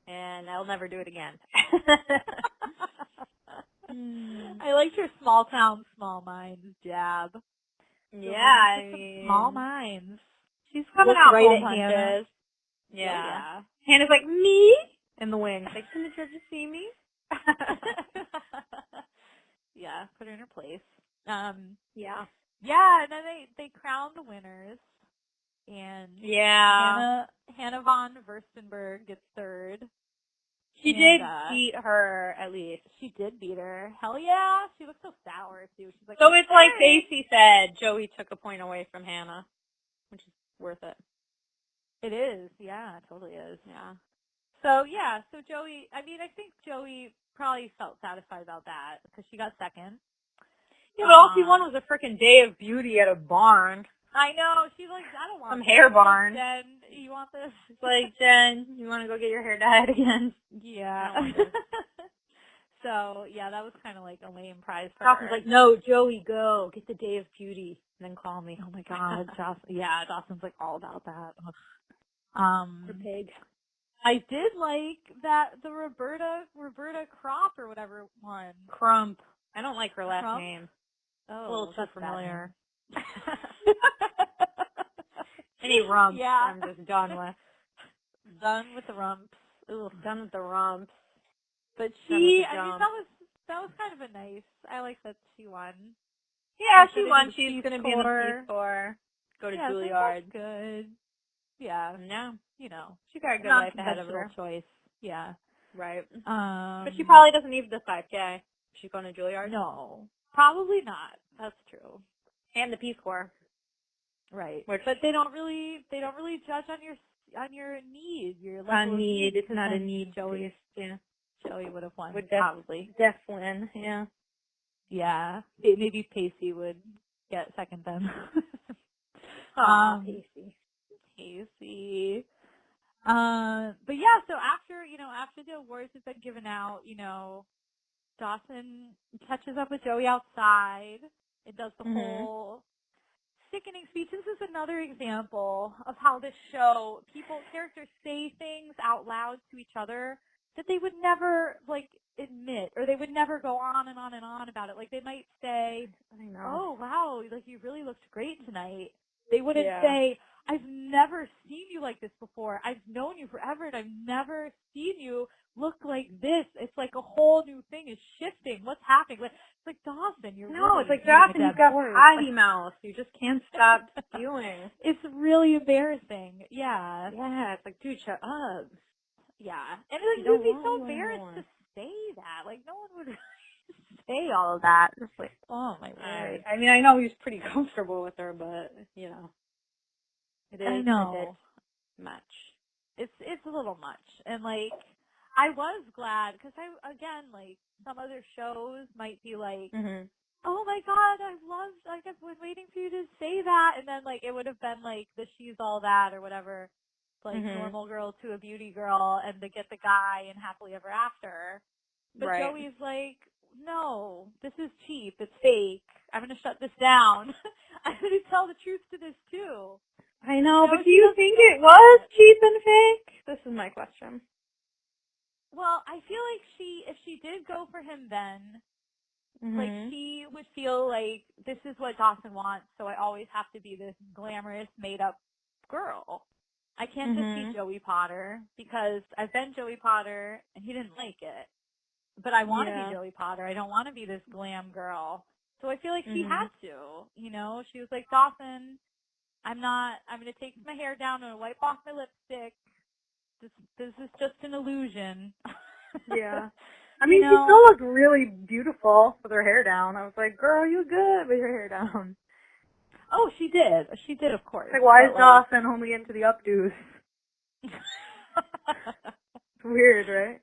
and I'll never do it again. I liked her small town, small minds jab. Yeah, I mean, small minds. She's coming out right at Hannah. Yeah. Hannah's like, me? In the wings. Like, can the judges see me? Yeah, put her in her place. Yeah. Yeah, and then they crowned the winners. And Hannah von Furstenberg gets third. She did beat her, at least. She did beat her. Hell yeah. She looks so sour, too. She's like, so it's like Pacey said, Joey took a point away from Hannah, which is worth it. It is. Yeah, it totally is. Yeah. So, yeah. So Joey, I mean, I think Joey probably felt satisfied about that because she got second. Yeah, but all she won was a freaking day of beauty at a barn. I know. She's like, I don't want some hair barn. Jen, you want this? It's like, Jen, you want to go get your hair dyed again? Yeah. So, yeah, that was kind of like a lame prize for Dawson's her. like, no, Joey, go. Get the day of beauty and then call me. Oh, my God. Dawson's like all about that. The pig. I did like that the Roberta Crop or whatever won. Crump. I don't like her last Crump? name. Oh, a little too familiar. Any rumps, I'm just done with. Done with the rumps. Ooh, done with the rumps. But I mean, that was kind of a nice. I like that she won. Yeah, she won. She's going to be in the Peace Corps. Go to Juilliard. That's good. Yeah. No. You know, She got a good life ahead of her. Choice. Yeah. Right. But she probably doesn't need the 5K. She's going to Juilliard. No. Probably not. That's true. And the Peace Corps. Right. But they don't really judge on your need. Your level on need. Of it's not a need. Joey. Yeah. Joey would have won. Probably. Def win. Yeah. Yeah. Maybe Pacey would get second then. Pacey. Pacey. But yeah, so after the awards have been given out, Dawson catches up with Joey outside and does the whole sickening speech. This is another example of how this show, characters say things out loud to each other that they would never, admit, or they would never go on and on and on about it. Like, they might say, oh, wow, you really looked great tonight. They wouldn't say, I've never seen you like this before. I've known you forever, and I've never seen you look like this. It's like a whole new thing is shifting. What's happening? It's like, Dawson, it's like, Dawson, you've got potty mouth. You just can't stop spewing. It's really embarrassing. Yeah. Yeah, it's like, dude, shut up. Yeah. And you'd be so embarrassed to say that. Like, no one would say all of that. Just like, oh, my word. I mean, I know he's pretty comfortable with her, but, it is a bit much. It's a little much. And, I was glad, because some other shows might be like, oh my God, I've been waiting for you to say that. And then, it would have been the She's All That or whatever, normal girl to a beauty girl, and to get the guy in Happily Ever After. But Joey's like, no, this is cheap. It's fake. I'm going to shut this down. I'm going to tell the truth to this, too. I know, but do you think it was cheap and fake? This is my question. Well, I feel like if she did go for him then, she would feel like this is what Dawson wants, so I always have to be this glamorous, made-up girl. I can't just be Joey Potter, because I've been Joey Potter, and he didn't like it. But I want to be Joey Potter. I don't want to be this glam girl. So I feel like she had to, She was like, Dawson, I'm going to take my hair down and wipe off my lipstick. This is just an illusion. Yeah. I mean, she still looked really beautiful with her hair down. I was like, girl, you good with your hair down. Oh, she did. She did, of course. Like, why is Dawson only into the updos? It's weird, right?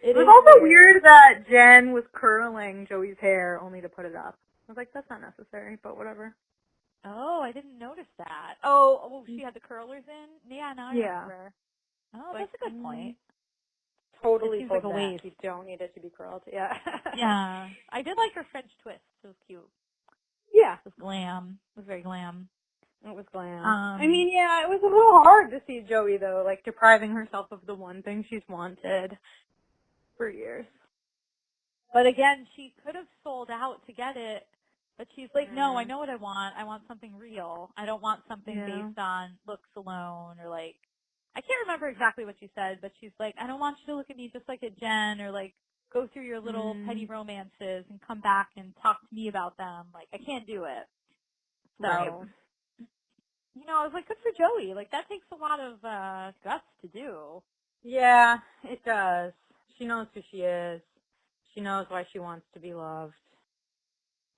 It was also weird that Jen was curling Joey's hair only to put it up. I was like, that's not necessary, but whatever. Oh, I didn't notice that. Oh, she had the curlers in? Yeah, now I remember. Oh, that's a good point. Totally seems like a waste. You don't need it to be curled. Yeah. Yeah. I did like her French twist. It was cute. Yeah. It was glam. It was very glam. It was glam. I mean, yeah, it was a little hard to see Joey, though, depriving herself of the one thing she's wanted for years. But again, she could have sold out to get it, but she's like, no, I know what I want. I want something real. I don't want something based on looks alone or like, I can't remember exactly what she said, but she's like, I don't want you to look at me just like at Jen or like go through your little petty romances and come back and talk to me about them. Like, I can't do it. So, you know, I was like, good for Joey. Like, that takes a lot of guts to do. Yeah, it does. She knows who she is. She knows why she wants to be loved.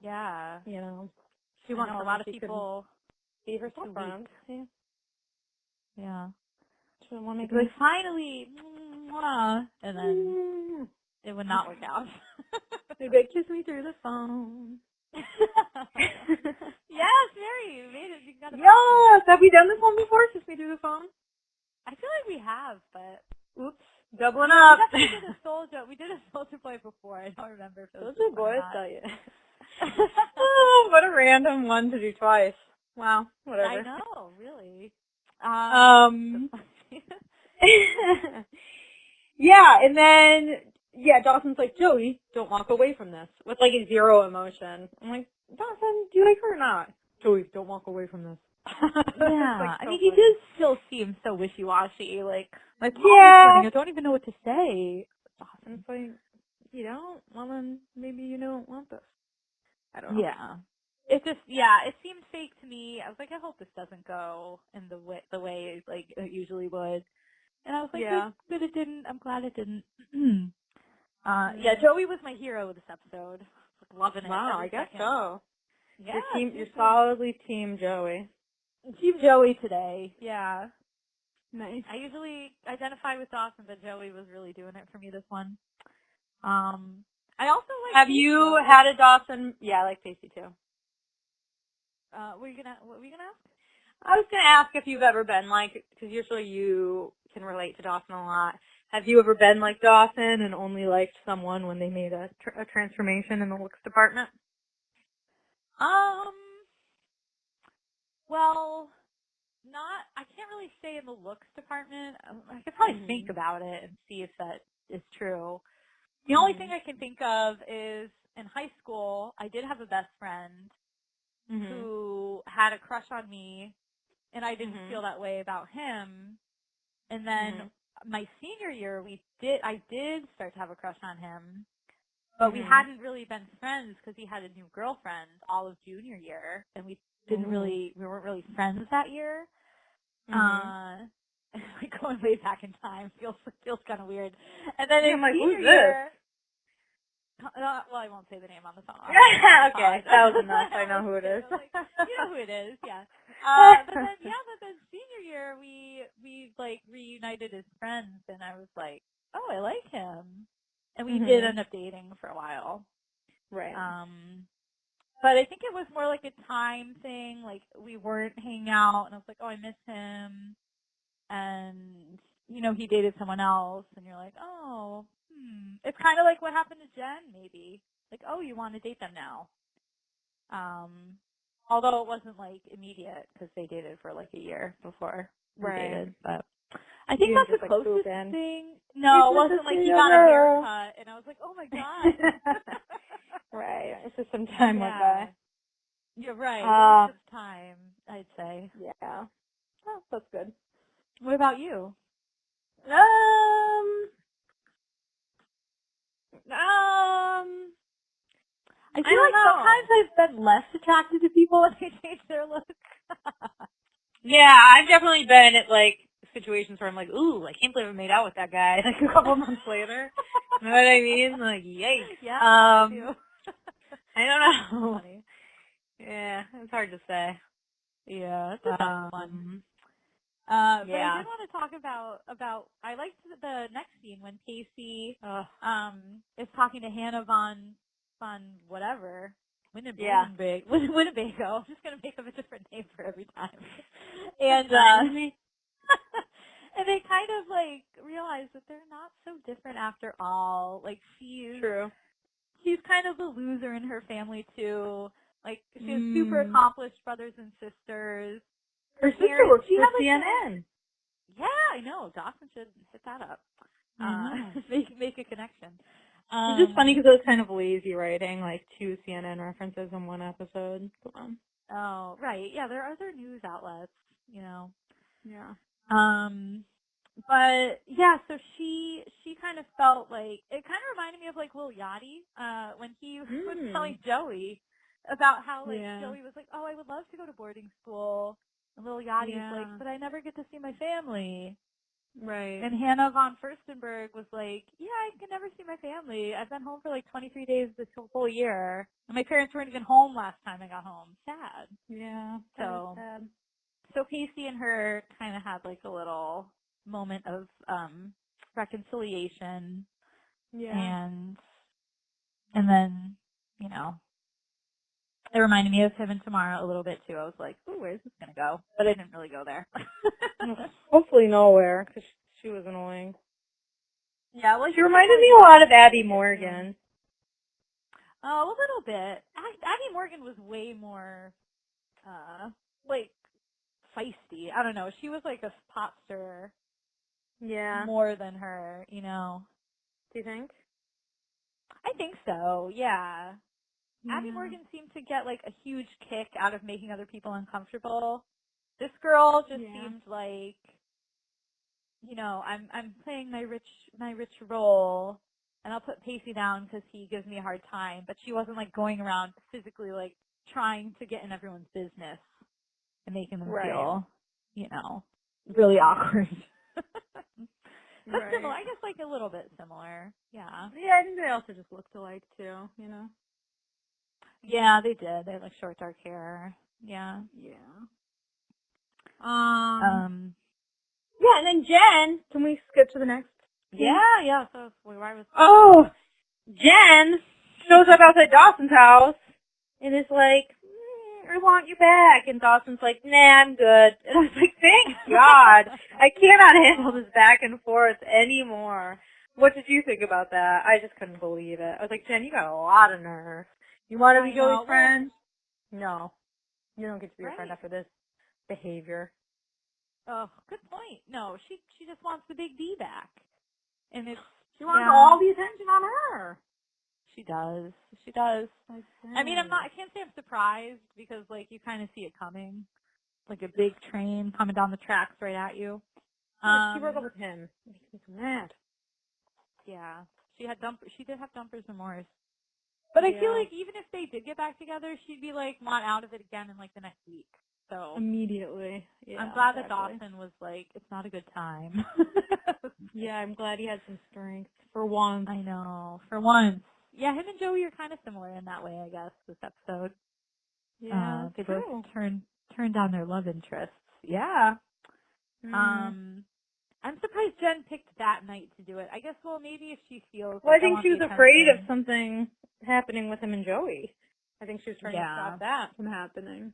Yeah. You know, she wants a lot of people be herself around. Yeah. She would want to like, finally, and then it would not work out. They'd be like, kiss me through the phone. Yes, Mary, you made it. You got it. Yes, have we done this one before? Kiss me through the phone? I feel like we have, but oops, doubling up. We did a soldier. We did a soldier boy before. I don't remember if it was soldier boy. I tell you. Oh, what a random one to do twice. Wow, whatever. I know, really. Yeah, and then Dawson's like, Joey, don't walk away from this, with like a zero emotion. I'm like, Dawson, do you like her or not? Joey, don't walk away from this. Yeah, like, I so mean, he funny. does still seem so wishy-washy. Like I don't even know what to say. Dawson's like, you don't? Well, then maybe you don't want this. I don't know. Yeah. It just, it seemed fake to me. I was like, I hope this doesn't go in the way like it usually would. And I was like, but it didn't. I'm glad it didn't. Joey was my hero this episode. Like, loving it. Wow, I guess so. Yeah. You're solidly Team Joey. Team Joey today. Yeah. Nice. I usually identify with Dawson, but Joey was really doing it for me this one. I also like. Have you had a Dawson? Yeah, I like Pacey too. What were you gonna ask? I was gonna ask if you've ever been like, because usually you can relate to Dawson a lot. Have you ever been like Dawson and only liked someone when they made a transformation in the looks department? Well, I can't really say in the looks department. I could probably think about it and see if that is true. The only thing I can think of is in high school, I did have a best friend who had a crush on me, and I didn't feel that way about him. And then my senior year, I did start to have a crush on him, but we hadn't really been friends because he had a new girlfriend all of junior year, and we weren't really friends that year. Like going way back in time feels kind of weird. And then in senior year, well, I won't say the name on the phone. Okay, that was enough. I know who it is. Like, you know who it is, yeah. But then senior year we like reunited as friends, and I was like, oh, I like him, and we did end up dating for a while. Right. But I think it was more like a time thing. Like we weren't hanging out, and I was like, oh, I miss him, and you know he dated someone else, and you're like, oh. It's kind of like what happened to Jen, maybe. Like, oh, you want to date them now. Although it wasn't, like, immediate, because they dated for, like, a year before we dated. But I think that's the closest thing. No, it wasn't like he got a haircut, and I was like, oh, my God. Right. It's just some time went by. You're right. It was just time, I'd say. Yeah. Oh, that's good. What about you? I feel like sometimes I've been less attracted to people when they change their look. Yeah, I've definitely been at, like, situations where I'm like, ooh, I can't believe I made out with that guy, like, a couple months later. You know what I mean? Like, yikes. Yeah, I don't know. Funny. Yeah, it's hard to say. Yeah, it's fun. But I did want to talk about I liked the next scene when Pacey is talking to Hannah von whatever. Winnebago. I'm just gonna make up a different name for every time. And and they kind of like realize that they're not so different after all. Like she's kind of the loser in her family too. Like she has super accomplished brothers and sisters. Her sister works for CNN. Yeah, I know. Dawson should hit that up. Make a connection. It's just funny because it was kind of lazy writing, like 2 CNN references in one episode. Come on. Oh, right. Yeah, there are other news outlets, you know. Yeah. But yeah, so she kind of felt like it kind of reminded me of like Lil Yachty, when he was telling Joey about how like Joey was like, "Oh, I would love to go to boarding school." And Lil Yachty's like, "But I never get to see my family." Right. And Hannah von Furstenberg was like, "Yeah, I can never see my family. I've been home for like 23 days this whole year. And my parents weren't even home last time I got home. Sad." Yeah. So Sad. So Pacey and her kind of had like a little moment of reconciliation. Yeah. And then, you know, it reminded me of him and Tamara a little bit too. I was like, "Ooh, where's this gonna go?" But I didn't really go there. Hopefully nowhere, because she was annoying. Yeah, well, she reminded me a lot of Abby Morgan. Oh, a little bit. Abby Morgan was way more, like, feisty. I don't know. She was like a pop star. Yeah. More than her, you know. Do you think? I think so, yeah. Abby Morgan seemed to get like a huge kick out of making other people uncomfortable. This girl just seemed like, you know, I'm playing my rich role, and I'll put Pacey down because he gives me a hard time. But she wasn't like going around physically like trying to get in everyone's business and making them feel, you know, really awkward. That's similar. I guess like a little bit similar. Yeah. Yeah, I think they also just looked alike too, you know? Yeah, they did. They had like short dark hair. Yeah. Yeah. Yeah, and then Jen, can we skip to the next scene? Yeah, so where I was Jen shows up outside Dawson's house and is like, I want you back. And Dawson's like, nah, I'm good. And I was like, thank God. I cannot handle this back and forth anymore. What did you think about that? I just couldn't believe it. I was like, Jen, you got a lot of nerve. You want to be Joey's friend? No. You don't get to be a friend after this behavior. Oh, good point. No, she just wants the big D back. And she wants all the attention on her. She does. She does. I mean, I can't say I'm surprised because, like, you kind of see it coming. Like a big train coming down the tracks right at you. She broke up with him. It makes me so mad. Yeah. She did have dumper's remorse. But I feel like even if they did get back together, she'd be, like, want out of it again in, like, the next week. So immediately. Yeah, I'm glad that Dawson was like, it's not a good time. Yeah, I'm glad he had some strength. For once. I know. For once. Yeah, him and Joey are kind of similar in that way, I guess, this episode. Yeah, they both turned down their love interests. Yeah. I'm surprised Jen picked that night to do it. I guess, well, maybe if she feels I think she was afraid of something happening with him and Joey. I think she was trying to stop that from happening.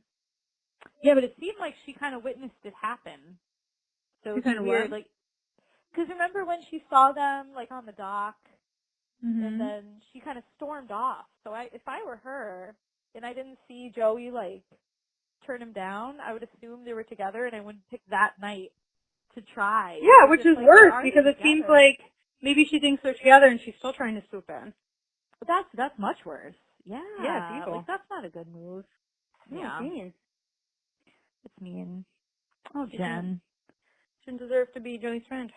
Yeah, but it seemed like she kind of witnessed it happen. So it's weird, like, because remember when she saw them, like, on the dock, and then she kind of stormed off. So if I were her, and I didn't see Joey, like, turn him down, I would assume they were together, and I wouldn't pick that night to try. Yeah, which is worse, because it seems like maybe she thinks they're together, and she's still trying to swoop in. But that's much worse. Yeah. Yeah, it's evil. Like, that's not a good move. Yeah. It's mean. It's mean. Oh, Jen. Shouldn't deserve to be Joey's friend.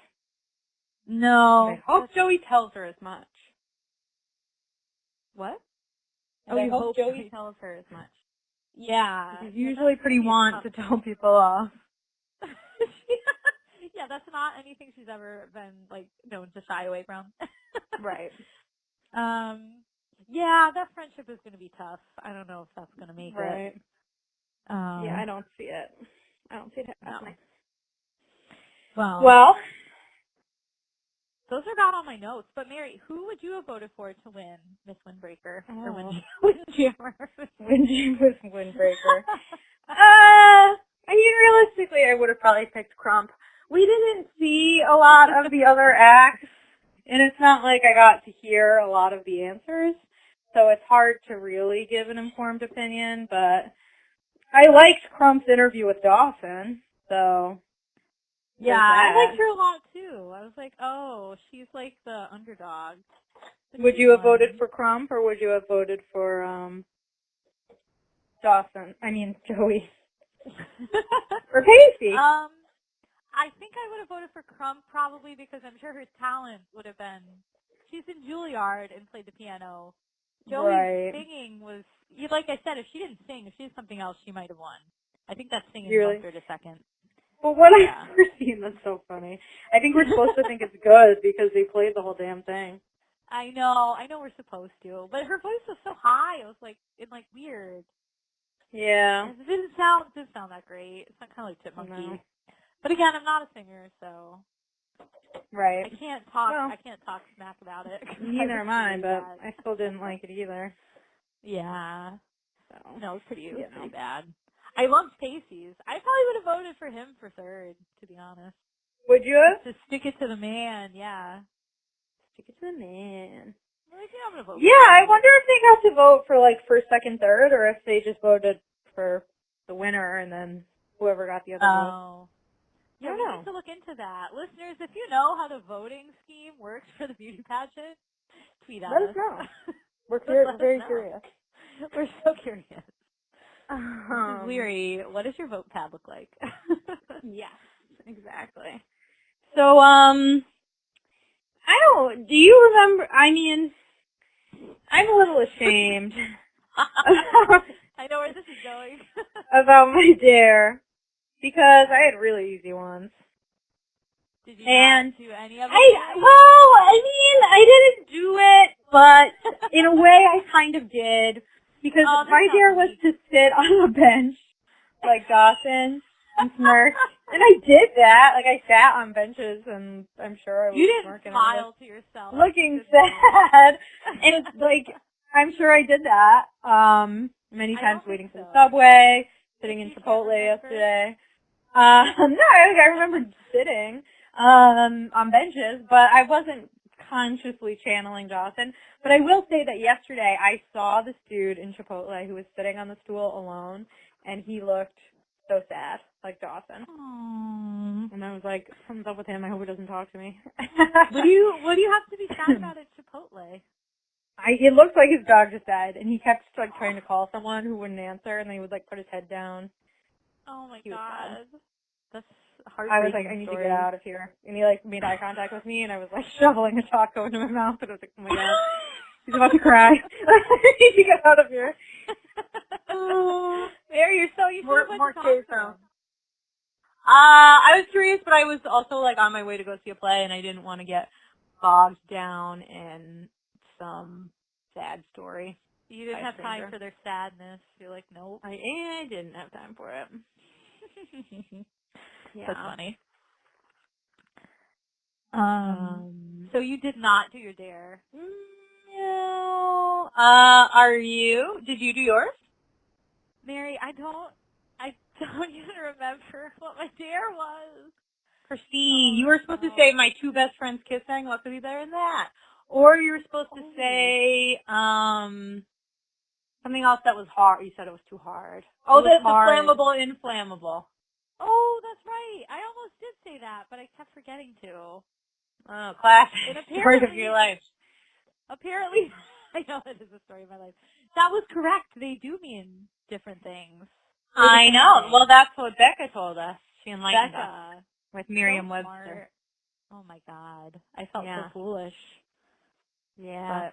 No. I hope Joey tells her as much. What? I hope Joey tells her as much. Yeah. He's usually pretty want to tell people off. Yeah, that's not anything she's ever been, like, known to shy away from. Right. Yeah, that friendship is going to be tough. I don't know if that's going to make it. Right. Yeah, I don't see it. I don't see it happening. No. Well, those are about all my notes. But Mary, who would you have voted for to win Miss Windbreaker? Or Windbreaker. I mean, realistically, I would have probably picked Crump. We didn't see a lot of the other acts, and it's not like I got to hear a lot of the answers, so it's hard to really give an informed opinion, but I liked Crump's interview with Dawson, so... Yeah, I liked her a lot, too. I was like, oh, she's like the underdog. But Would she's you have fun. voted for Crump or would you have voted for Dawson? I mean Joey. Or Pacey. I think I would have voted for Crump probably because I'm sure her talent would have been. She's in Juilliard and played the piano. Joey's singing was, like I said, if she didn't sing, if she did something else, she might have won. I think that singing bumped her to second. Well, what I've never seen, that's so funny. I think we're supposed to think it's good because they played the whole damn thing. I know we're supposed to, but her voice was so high. It was like weird. Yeah. It didn't sound that great. It's not kind of like Chipmunky. No. But again, I'm not a singer, so right. I can't talk smack about it. Neither am I, but I still didn't like it either. Yeah. So no, it was pretty bad. I loved Pacey's. I probably would have voted for him for third, to be honest. Would you have? To stick it to the man, yeah. Stick it to the man. Well, I'm gonna vote. Yeah, I wonder if they got to vote for like first, second, third, or if they just voted for the winner and then whoever got the other vote. Yeah, we need to look into that. Listeners, if you know how the voting scheme works for the beauty pageant, tweet at us. Let us know. We're very curious. We're so curious. Leary, what does your vote pad look like? Yes, exactly. So, do you remember, I mean, I'm a little ashamed. I know where this is going. About my dare. Because I had really easy ones. Did you not do any of it? I didn't do it, but in a way I kind of did. Because my dare was to sit on a bench, like Dawson, and smirk. And I did that. Like, I sat on benches, and I'm sure I was smirking. You didn't smile to yourself. Looking sad. And it's like, I'm sure I did that. Many times waiting for the subway, sitting in Chipotle yesterday. No, I remember sitting on benches, but I wasn't consciously channeling Dawson. But I will say that yesterday I saw this dude in Chipotle who was sitting on the stool alone, and he looked so sad, like Dawson. Aww. And I was like, something's up with him. I hope he doesn't talk to me. What do you have to be sad about at Chipotle? It looked like his dog just died, and he kept like trying to call someone who wouldn't answer, and then he would like put his head down. Oh my god. That's heartbreaking. I was like, I need to get out of here. And he like made eye contact with me, and I was like shoveling a taco into my mouth, and I was like, oh my god, he's about to cry. I need to get out of here. Mary, you're so more queso. I was curious, but I was also like on my way to go see a play, and I didn't want to get bogged down in some sad story. You didn't have time for their sadness. You're like, nope. I didn't have time for it. Yeah. That's funny. So you did not do your dare. No. Did you do yours? Mary, I don't even remember what my dare was. Christine, you were supposed to say my two best friends kissing. What could be better than that? Or you were supposed to say, something else that was hard. You said it was too hard. Oh, the flammable, inflammable. Oh, that's right. I almost did say that, but I kept forgetting to. Oh, classic. Story of your life. Apparently, I know it is the story of my life. That was correct. They do mean different things. I know. Well, that's what Becca told us. She enlightened us with Merriam-Webster. Oh my god. I felt so foolish. Yeah.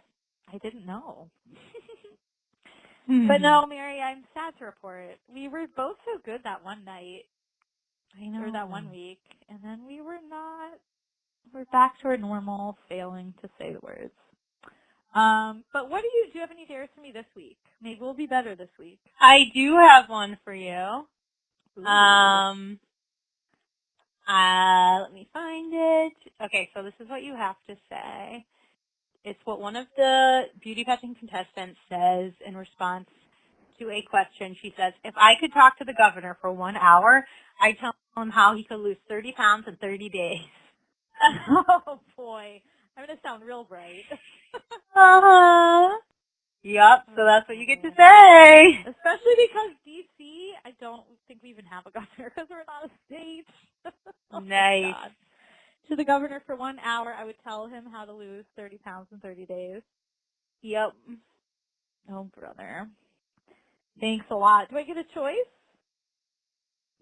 But I didn't know. But no, Mary, I'm sad to report. We were both so good that one night. I know. Or that 1 week. And then we were not. We're back to our normal failing to say the words. But what do you have any dares for me this week? Maybe we'll be better this week. I do have one for you. Ooh. Let me find it. Okay, so this is what you have to say. It's what one of the beauty pageant contestants says in response to a question. She says, if I could talk to the governor for 1 hour, I'd tell him how he could lose 30 pounds in 30 days. Oh, boy. I'm going to sound real bright. Uh-huh. Yep, so that's what you get to say. Especially because D.C., I don't think we even have a governor because we're not a state. Oh, nice. to the governor for 1 hour, I would tell him how to lose 30 pounds in 30 days. Yep. Oh, brother. Thanks a lot. Do I get a choice?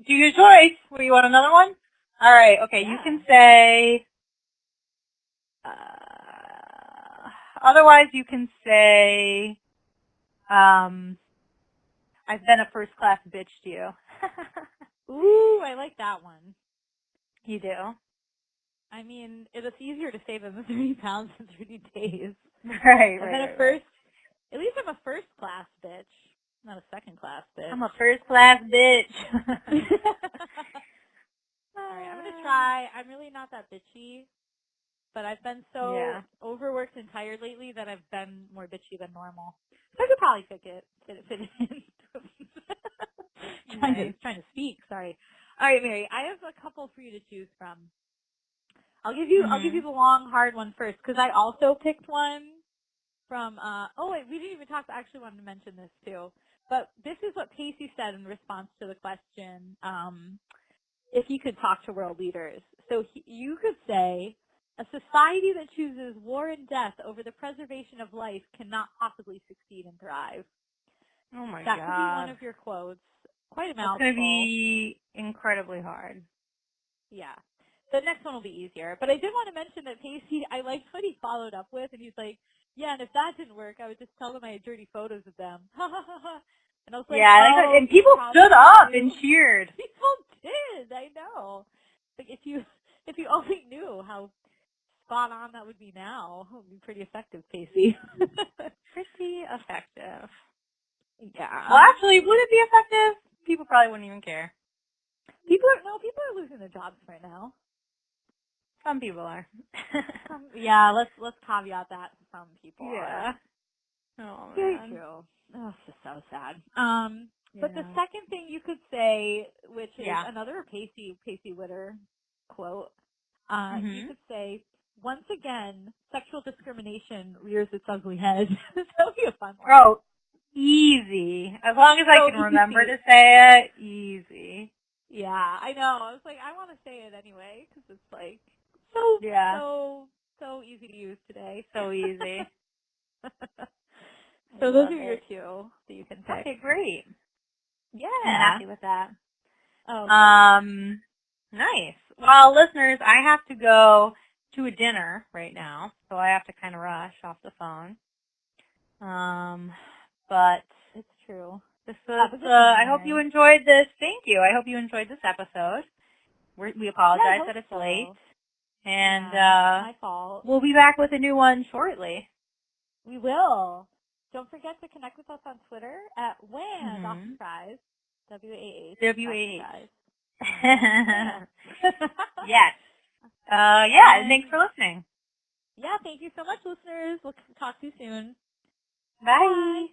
Do your choice. What, do you want another one? All right. Okay. Yeah. You can say. Otherwise, you can say. I've been a first class bitch to you. Ooh, I like that one. You do. I mean, it's easier to say than the 30 pounds in 30 days. Right. At least I'm a first class bitch, not a second class bitch. I'm a first class bitch. Alright, I'm gonna try. I'm really not that bitchy, but I've been so overworked and tired lately that I've been more bitchy than normal. So I could probably fit it in. trying to speak, sorry. Alright, Mary, I have a couple for you to choose from. I'll give you the long, hard one first, because I also picked one from, we didn't even talk, I actually wanted to mention this too. But this is what Pacey said in response to the question, if he could talk to world leaders. So you could say, a society that chooses war and death over the preservation of life cannot possibly succeed and thrive. Oh my God. That could be one of your quotes. Quite a mouthful. It's going to be incredibly hard. Yeah. The next one will be easier. But I did want to mention that Pacey, I liked what he followed up with, and he's like, yeah, and if that didn't work, I would just tell them I had dirty photos of them. And I was like, yeah, and people stood up and cheered. People did, I know. Like, if you only knew how spot on that would be now, it would be pretty effective, Pacey. Pretty effective. Yeah. Well, actually, would it be effective? People probably wouldn't even care. People are losing their jobs right now. Some people are. Yeah, let's caveat that. Some people are. Oh, very true. Oh, it's just so sad. But the second thing you could say, which is another Pacey Witter quote, you could say, once again, sexual discrimination rears its ugly head. That would be a fun one. Oh, easy. As long as I can remember to say it, easy. Yeah, I know. I was like, I want to say it anyway, because it's like, so easy to use today. So easy. So those are your two that you can pick. Okay, great. Yeah. I'm happy with that. Oh. Nice. Well, listeners, I have to go to a dinner right now, so I have to kind of rush off the phone. But it's true. This was, I hope you enjoyed this. Thank you. I hope you enjoyed this episode. We apologize that it's late. And, my fault. We'll be back with a new one shortly. We will. Don't forget to connect with us on Twitter at Dawson Cries. W-A-H. W-A-H. Yes. And thanks for listening. Yeah, thank you so much, listeners. We'll talk to you soon. Bye.